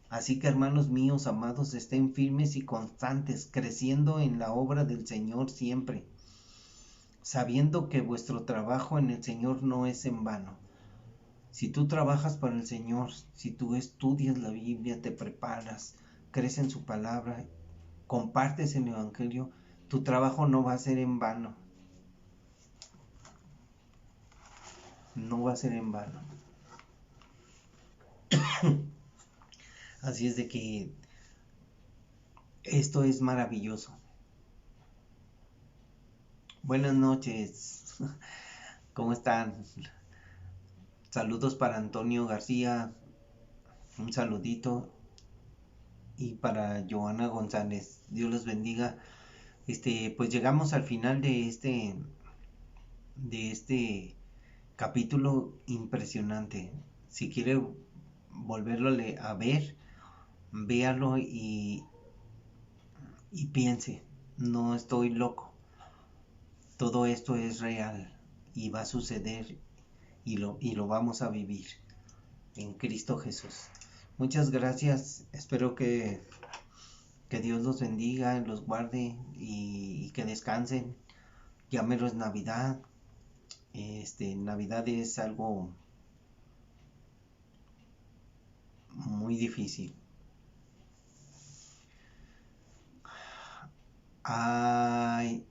Así que, hermanos míos amados, estén firmes y constantes, creciendo en la obra del Señor siempre, sabiendo que vuestro trabajo en el Señor no es en vano. Si tú trabajas para el Señor, si tú estudias la Biblia, te preparas, crees en su palabra, compartes el Evangelio, tu trabajo no va a ser en vano. No va a ser en vano. Así es de que esto es maravilloso. Buenas noches. ¿Cómo están? Saludos para Antonio García. Un saludito. Y para Joana González. Dios los bendiga. Pues llegamos al final de este capítulo impresionante. Si quiere volverlo a ver, véalo y piense, no estoy loco. Todo esto es real y va a suceder y lo vamos a vivir en Cristo Jesús. Muchas gracias. Espero que Dios los bendiga, los guarde y que descansen. Ya mero es Navidad. Navidad es algo muy difícil. Ay,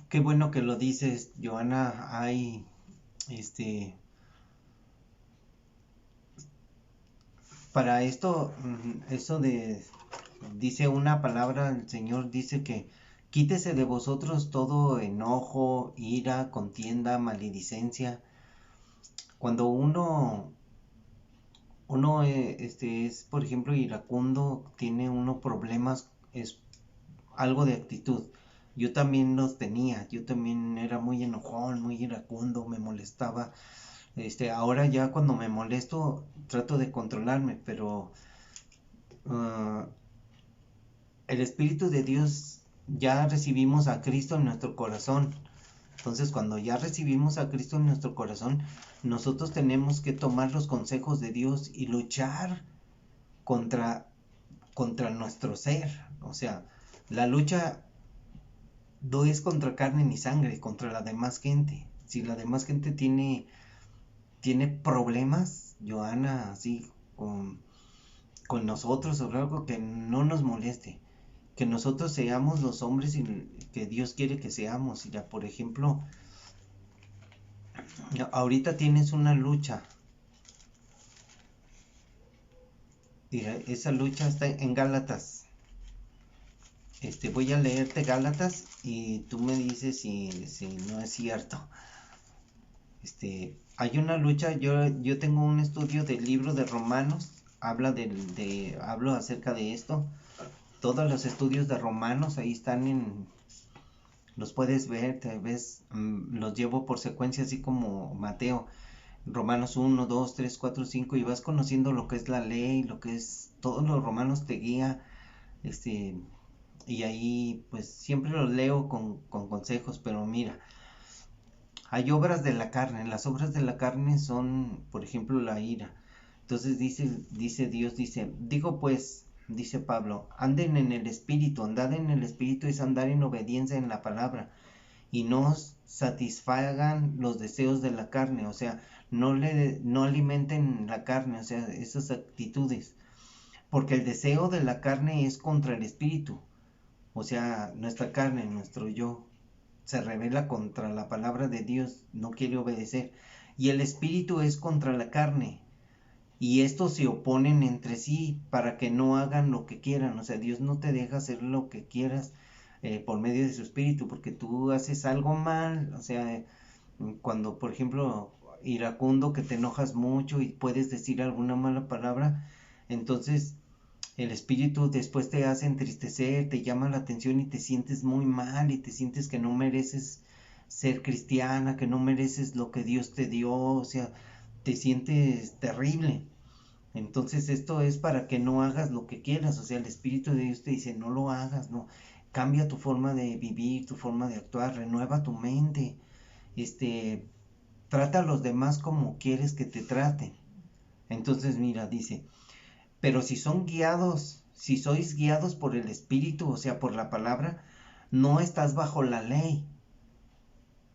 qué bueno que lo dices, Joana. Ay, para esto, eso dice una palabra, el Señor dice que quítese de vosotros todo enojo, ira, contienda, maledicencia. Cuando uno es, por ejemplo, iracundo, tiene uno problemas, es algo de actitud. Yo también los tenía, yo también era muy enojón, muy iracundo, me molestaba. Ahora ya cuando me molesto trato de controlarme, pero uh, el Espíritu de Dios, ya recibimos a Cristo en nuestro corazón. Entonces, cuando ya recibimos a Cristo en nuestro corazón, nosotros tenemos que tomar los consejos de Dios y luchar contra, contra nuestro ser. O sea, la lucha no es contra carne ni sangre, contra la demás gente. Si la demás gente tiene problemas, Joana, así con nosotros o algo, que no nos moleste, que nosotros seamos los hombres que Dios quiere que seamos. Y ya, por ejemplo, ahorita tienes una lucha, y esa lucha está en Gálatas. Voy a leerte Gálatas y tú me dices si no es cierto. Hay una lucha. Yo tengo un estudio del libro de Romanos, hablo acerca de esto. Todos los estudios de Romanos ahí están los puedes ver, los llevo por secuencia, así como Mateo. Romanos 1, 2, 3, 4, 5, y vas conociendo lo que es la ley, lo que es, todos los romanos te guía, este, y ahí pues siempre los leo con consejos, pero mira, hay obras de la carne. Las obras de la carne son, por ejemplo, la ira. Entonces dice Dios, digo pues, dice Pablo, anden en el espíritu. Andad en el espíritu es andar en obediencia en la palabra, y no satisfagan los deseos de la carne, o sea, no alimenten la carne, o sea, esas actitudes, porque el deseo de la carne es contra el espíritu, o sea, nuestra carne, nuestro yo, se revela contra la palabra de Dios, no quiere obedecer. Y el espíritu es contra la carne. Y estos se oponen entre sí para que no hagan lo que quieran. O sea, Dios no te deja hacer lo que quieras por medio de su espíritu, porque tú haces algo mal. O sea, cuando, por ejemplo, iracundo, que te enojas mucho y puedes decir alguna mala palabra, entonces el espíritu después te hace entristecer, te llama la atención y te sientes muy mal y te sientes que no mereces ser cristiana, que no mereces lo que Dios te dio, o sea, te sientes terrible. Entonces esto es para que no hagas lo que quieras, o sea, el espíritu de Dios te dice, no lo hagas, no, cambia tu forma de vivir, tu forma de actuar, renueva tu mente, este, trata a los demás como quieres que te traten. Entonces mira, dice, pero si son guiados, si sois guiados por el Espíritu, o sea, por la palabra, no estás bajo la ley.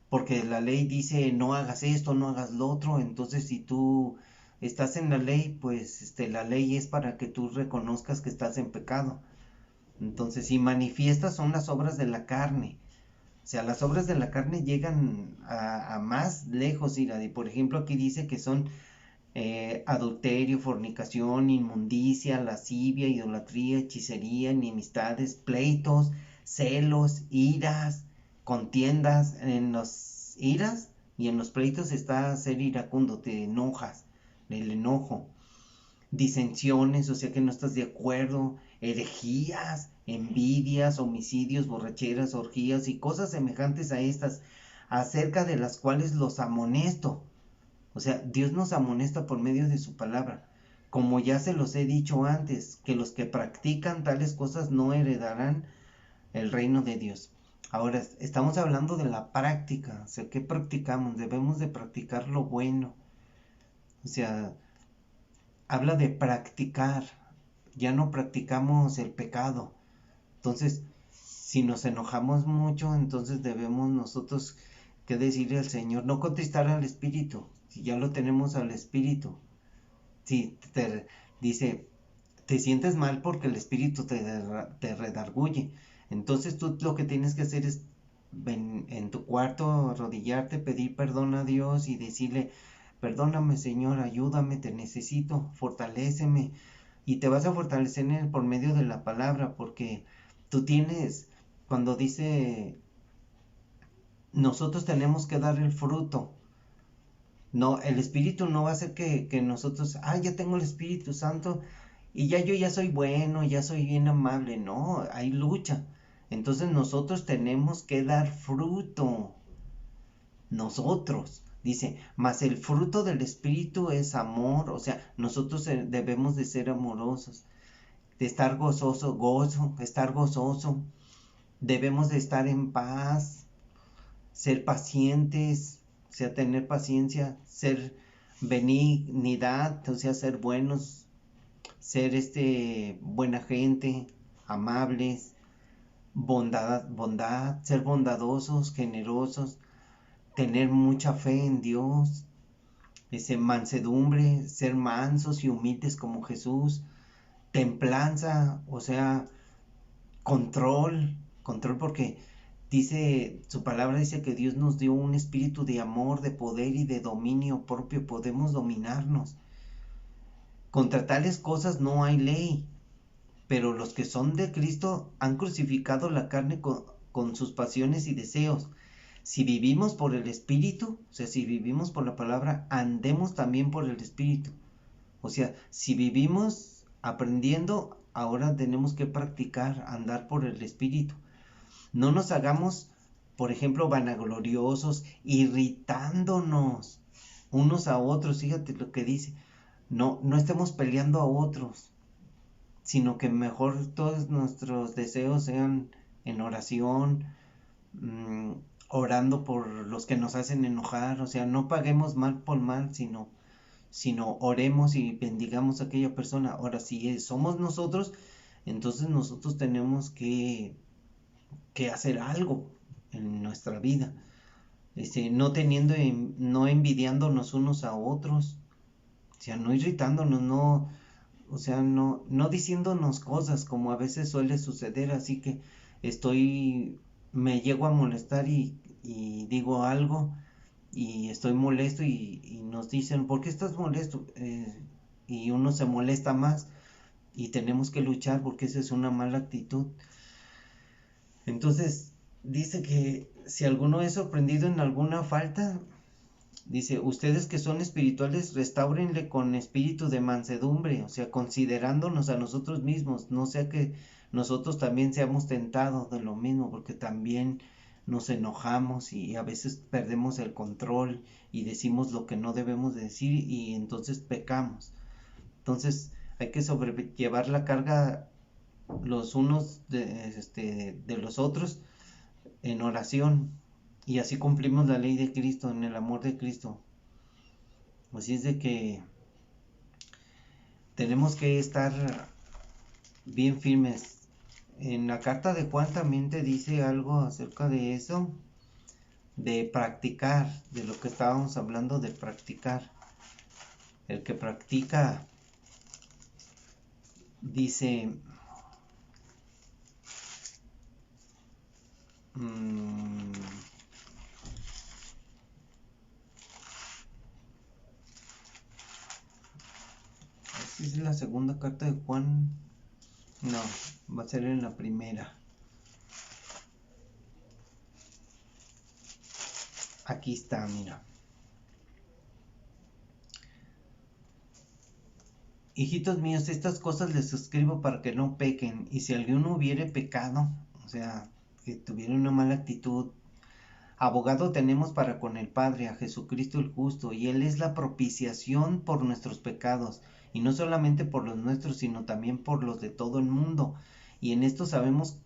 Porque la ley dice no hagas esto, no hagas lo otro. Entonces, si tú estás en la ley, pues la ley es para que tú reconozcas que estás en pecado. Entonces, si manifiestas son las obras de la carne. O sea, las obras de la carne llegan a más lejos, y por ejemplo aquí dice que son adulterio, fornicación, inmundicia, lascivia, idolatría, hechicería, enemistades, pleitos, celos, iras, contiendas. En los iras y en los pleitos está ser iracundo, te enojas, el enojo, disensiones, o sea que no estás de acuerdo, herejías, envidias, homicidios, borracheras, orgías y cosas semejantes a estas, acerca de las cuales los amonesto. O sea, Dios nos amonesta por medio de su palabra. Como ya se los he dicho antes, que los que practican tales cosas no heredarán el reino de Dios. Ahora, estamos hablando de la práctica. O sea, ¿qué practicamos? Debemos de practicar lo bueno. O sea, habla de practicar. Ya no practicamos el pecado. Entonces, si nos enojamos mucho, entonces debemos nosotros que decirle al Señor, no contristar al Espíritu, si ya lo tenemos al Espíritu. Si dice, te sientes mal porque el Espíritu te redarguye. Entonces tú lo que tienes que hacer es en tu cuarto arrodillarte, pedir perdón a Dios y decirle, perdóname Señor, ayúdame, te necesito, fortaléceme. Y te vas a fortalecer en él por medio de la palabra, porque tú tienes, cuando dice, nosotros tenemos que dar el fruto. No, el Espíritu no va a hacer que nosotros, ya tengo el Espíritu Santo y ya yo ya soy bueno, ya soy bien amable. No, hay lucha. Entonces nosotros tenemos que dar fruto. Nosotros. Dice, mas el fruto del Espíritu es amor. O sea, nosotros debemos de ser amorosos, de estar estar gozoso. Debemos de estar en paz, ser pacientes, o sea, tener paciencia, ser benignidad, o sea, ser buenos, ser buena gente, amables, bondad, ser bondadosos, generosos, tener mucha fe en Dios, mansedumbre, ser mansos y humildes como Jesús, templanza, o sea, control porque su palabra dice que Dios nos dio un espíritu de amor, de poder y de dominio propio, podemos dominarnos. Contra tales cosas no hay ley, pero los que son de Cristo han crucificado la carne con sus pasiones y deseos. Si vivimos por el Espíritu, o sea, si vivimos por la palabra, andemos también por el Espíritu. O sea, si vivimos aprendiendo, ahora tenemos que practicar, andar por el Espíritu. No nos hagamos, por ejemplo, vanagloriosos, irritándonos. unos a otros, fíjate lo que dice, no estemos peleando a otros, sino que mejor todos nuestros deseos sean en oración, mmm, orando por los que nos hacen enojar, o sea, no paguemos mal por mal, sino oremos y bendigamos a aquella persona. Ahora, si somos nosotros, entonces nosotros tenemos que hacer algo en nuestra vida, no teniendo, no envidiándonos unos a otros, o sea, no irritándonos, no, o sea, no diciéndonos cosas como a veces suele suceder, así que me llego a molestar y digo algo y estoy molesto y nos dicen, ¿por qué estás molesto? Y uno se molesta más y tenemos que luchar porque esa es una mala actitud. Entonces, dice que si alguno es sorprendido en alguna falta, dice, ustedes que son espirituales, restáurenle con espíritu de mansedumbre, o sea, considerándonos a nosotros mismos, no sea que nosotros también seamos tentados de lo mismo, porque también nos enojamos y a veces perdemos el control y decimos lo que no debemos decir y entonces pecamos. Entonces hay que sobrellevar la carga los unos de los otros en oración y así cumplimos la ley de Cristo en el amor de Cristo. Así es de que tenemos que estar bien firmes. En la carta de Juan también te dice algo acerca de eso, de practicar, de lo que estábamos hablando de practicar. El que practica dice, mmm, ¿esa es la segunda carta de Juan? No, va a ser en la primera. Aquí está, mira. Hijitos míos, estas cosas les escribo para que no pequen, y si alguno hubiere pecado, o sea, que tuviera una mala actitud, abogado tenemos para con el Padre, a Jesucristo el justo, y Él es la propiciación por nuestros pecados, y no solamente por los nuestros, sino también por los de todo el mundo. Y en esto sabemos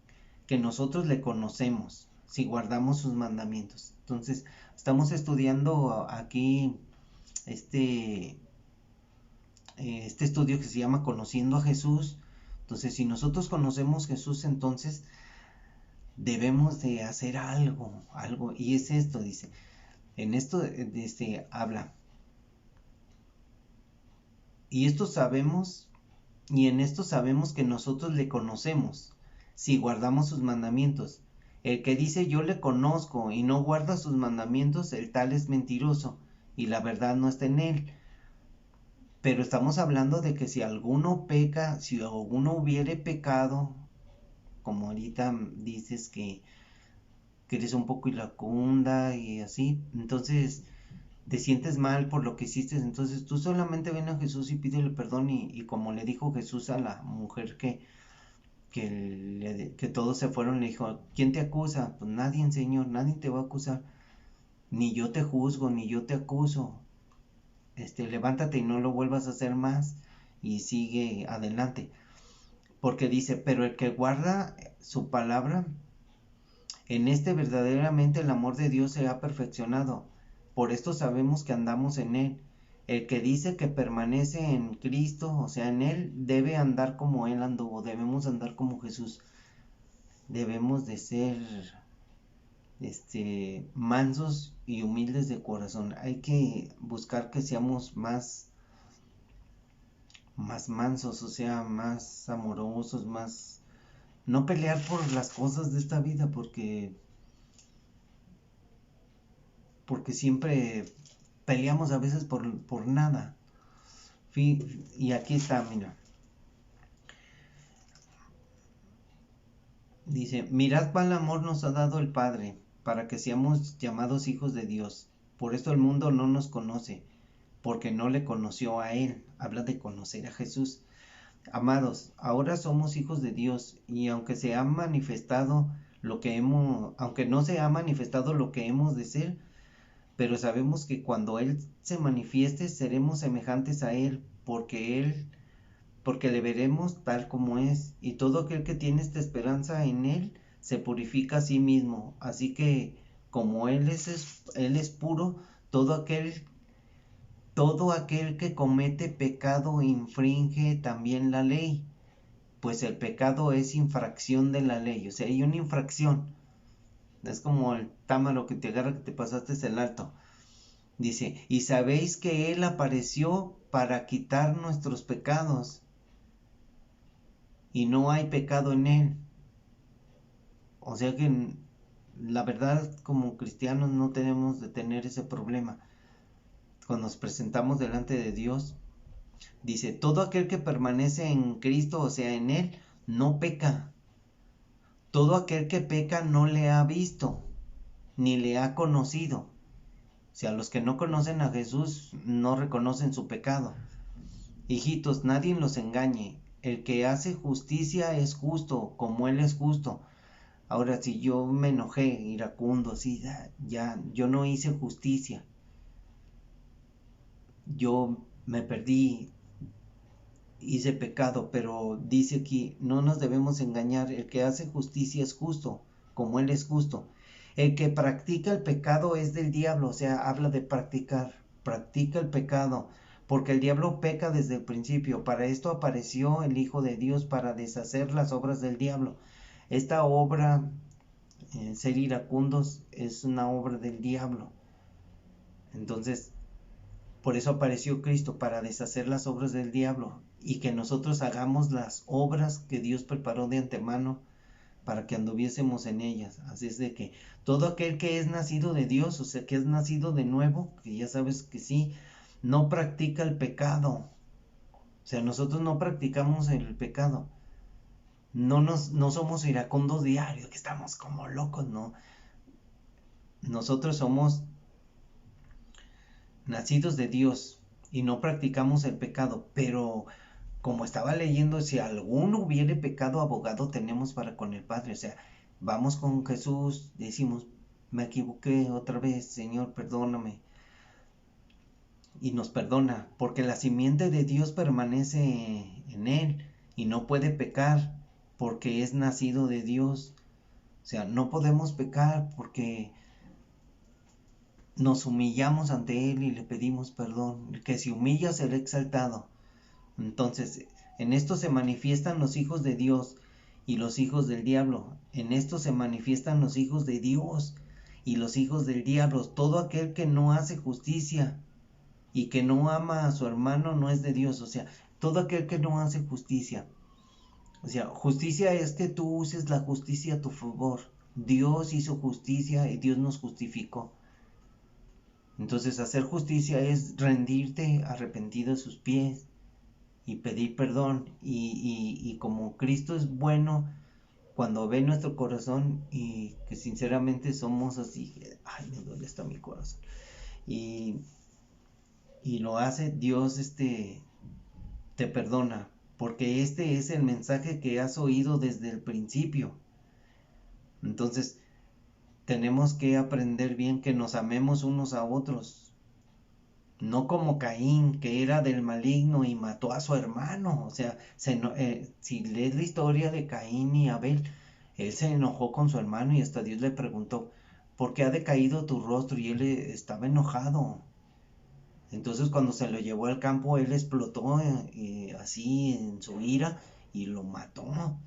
que nosotros le conocemos, si guardamos sus mandamientos. Entonces, estamos estudiando aquí este, este estudio que se llama Conociendo a Jesús. Entonces, si nosotros conocemos a Jesús, entonces debemos de hacer algo, y es esto, dice, en esto habla, y esto sabemos, y en esto sabemos que nosotros le conocemos, si guardamos sus mandamientos. El que dice yo le conozco y no guarda sus mandamientos, el tal es mentiroso, y la verdad no está en él. Pero estamos hablando de que si alguno peca, si alguno hubiere pecado, como ahorita dices que eres un poco iracunda y así, entonces te sientes mal por lo que hiciste, entonces tú solamente ven a Jesús y pídele perdón y como le dijo Jesús a la mujer que todos se fueron, le dijo, ¿quién te acusa? Pues nadie, Señor, nadie te va a acusar, ni yo te juzgo, ni yo te acuso, levántate y no lo vuelvas a hacer más y sigue adelante, porque dice, pero el que guarda su palabra, en verdaderamente el amor de Dios se ha perfeccionado. Por esto sabemos que andamos en Él. El que dice que permanece en Cristo, o sea, en Él, debe andar como Él anduvo. Debemos andar como Jesús. Debemos de ser mansos y humildes de corazón. Hay que buscar que seamos más mansos, o sea, más amorosos, más... No pelear por las cosas de esta vida, porque siempre peleamos a veces por nada. Y aquí está, mira. Dice, mirad cuál amor nos ha dado el Padre, para que seamos llamados hijos de Dios. Por esto el mundo no nos conoce, porque no le conoció a Él. Habla de conocer a Jesús. Amados, ahora somos hijos de Dios, y aunque se ha manifestado aunque no se ha manifestado lo que hemos de ser, pero sabemos que cuando Él se manifieste seremos semejantes a Él, porque le veremos tal como es, y todo aquel que tiene esta esperanza en Él se purifica a sí mismo. Así que como Él es puro, todo aquel que comete pecado infringe también la ley, pues el pecado es infracción de la ley, o sea, hay una infracción. Es como el támaro que te agarra que te pasaste el alto. Dice, y sabéis que Él apareció para quitar nuestros pecados, y no hay pecado en Él. O sea que la verdad, como cristianos no tenemos de tener ese problema. Cuando nos presentamos delante de Dios, dice, todo aquel que permanece en Cristo, o sea, en Él, no peca. Todo aquel que peca no le ha visto, ni le ha conocido. O sea, los que no conocen a Jesús no reconocen su pecado. Hijitos, nadie los engañe. El que hace justicia es justo, como Él es justo. Ahora, si yo me enojé, iracundo, así, ya, yo no hice justicia. Yo me perdí, hice pecado, pero dice aquí, no nos debemos engañar. El que hace justicia es justo, como Él es justo. El que practica el pecado es del diablo, o sea, habla de practica el pecado, porque el diablo peca desde el principio. Para esto apareció el Hijo de Dios, para deshacer las obras del diablo. Esta obra, ser iracundos, es una obra del diablo. Entonces, por eso apareció Cristo, para deshacer las obras del diablo y que nosotros hagamos las obras que Dios preparó de antemano para que anduviésemos en ellas. Así es de que todo aquel que es nacido de Dios, o sea, que es nacido de nuevo, que ya sabes que sí, no practica el pecado. O sea, nosotros no practicamos el pecado. No somos iracundos diarios, que estamos como locos, no. Nosotros somos nacidos de Dios y no practicamos el pecado, pero como estaba leyendo, si alguno hubiere pecado, abogado tenemos para con el Padre. O sea, vamos con Jesús, decimos, me equivoqué otra vez, Señor, perdóname. Y nos perdona, porque la simiente de Dios permanece en Él y no puede pecar porque es nacido de Dios. O sea, no podemos pecar porque nos humillamos ante Él y le pedimos perdón. El que se humilla será exaltado. Entonces, en esto se manifiestan los hijos de Dios y los hijos del diablo. En esto se manifiestan los hijos de Dios y los hijos del diablo. Todo aquel que no hace justicia y que no ama a su hermano no es de Dios. O sea, todo aquel que no hace justicia. O sea, justicia es que tú uses la justicia a tu favor. Dios hizo justicia y Dios nos justificó. Entonces, hacer justicia es rendirte arrepentido a sus pies y pedir perdón. Y como Cristo es bueno, cuando ve nuestro corazón y que sinceramente somos así, ay, me duele hasta mi corazón. Y, y lo hace, Dios te perdona, porque este es el mensaje que has oído desde el principio. Entonces, tenemos que aprender bien que nos amemos unos a otros. No como Caín, que era del maligno y mató a su hermano. O sea, si lees la historia de Caín y Abel, él se enojó con su hermano y hasta Dios le preguntó, ¿por qué ha decaído tu rostro? Y él estaba enojado. Entonces cuando se lo llevó al campo, él explotó así en su ira y lo mató.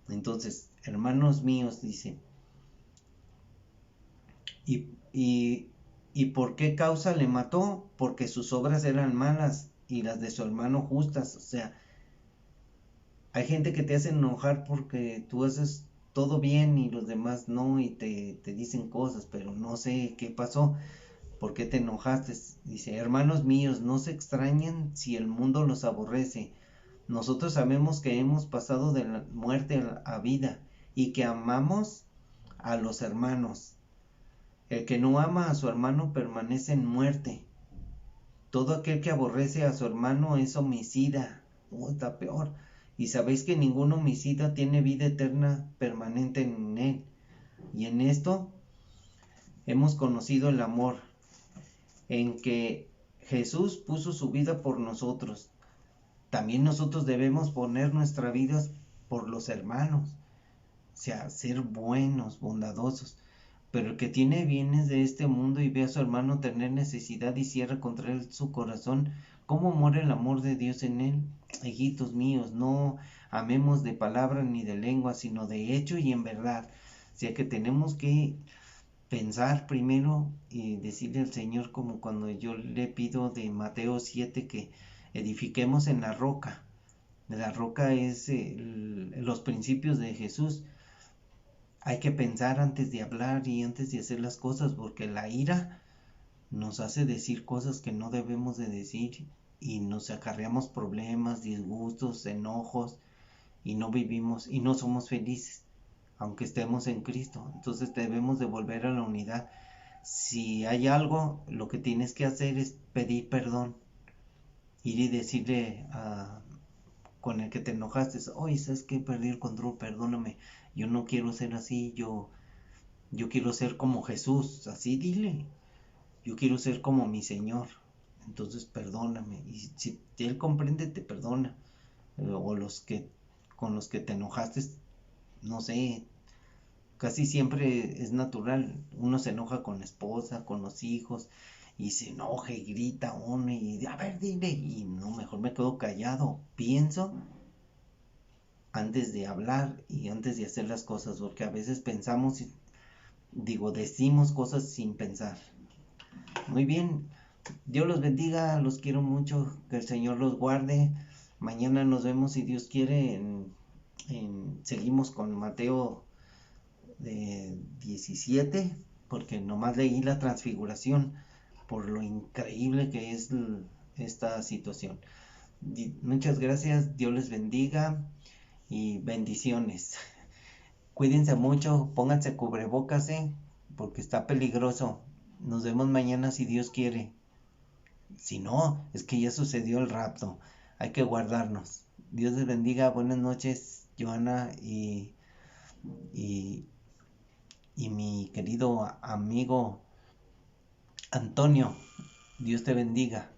Entonces, hermanos míos, dice, y, y, ¿y por qué causa le mató? Porque sus obras eran malas y las de su hermano justas. O sea, hay gente que te hace enojar porque tú haces todo bien y los demás no y te dicen cosas, pero no sé qué pasó, por qué te enojaste. Dice, hermanos míos, no se extrañen si el mundo los aborrece. Nosotros sabemos que hemos pasado de la muerte a vida y que amamos a los hermanos. El que no ama a su hermano permanece en muerte. Todo aquel que aborrece a su hermano es homicida. Está peor. Y sabéis que ningún homicida tiene vida eterna permanente en él. Y en esto hemos conocido el amor, en que Jesús puso su vida por nosotros. También nosotros debemos poner nuestra vida por los hermanos, o sea, ser buenos, bondadosos. Pero el que tiene bienes de este mundo y ve a su hermano tener necesidad y cierra contra él su corazón, ¿cómo muere el amor de Dios en él? Hijitos míos, no amemos de palabra ni de lengua, sino de hecho y en verdad. O sea que tenemos que pensar primero y decirle al Señor, como cuando yo le pido de Mateo 7 que edifiquemos en la roca. La roca es los principios de Jesús. Hay que pensar antes de hablar y antes de hacer las cosas, porque la ira nos hace decir cosas que no debemos de decir y nos acarreamos problemas, disgustos, enojos y no vivimos y no somos felices, aunque estemos en Cristo. Entonces debemos de volver a la unidad. Si hay algo, lo que tienes que hacer es pedir perdón, ir y decirle con el que te enojaste, oye, ¿sabes qué? Perdí el control, perdóname, yo no quiero ser así, yo quiero ser como Jesús, así dile, yo quiero ser como mi Señor, entonces perdóname, y si Él comprende, te perdona, o los que con los que te enojaste, no sé, casi siempre es natural, uno se enoja con la esposa, con los hijos, y se enoja y grita uno, y a ver, dile, y no, mejor me quedo callado, pienso antes de hablar y antes de hacer las cosas, porque a veces pensamos, decimos cosas sin pensar. Muy bien, Dios los bendiga, los quiero mucho, que el Señor los guarde. Mañana nos vemos si Dios quiere. Seguimos con Mateo 17, porque nomás leí la transfiguración por lo increíble que es esta situación. Muchas gracias, Dios les bendiga y bendiciones. Cuídense mucho, pónganse cubrebocas, porque está peligroso. Nos vemos mañana si Dios quiere. Si no, es que ya sucedió el rapto. Hay que guardarnos. Dios les bendiga. Buenas noches, Joana y, y mi querido amigo Antonio. Dios te bendiga.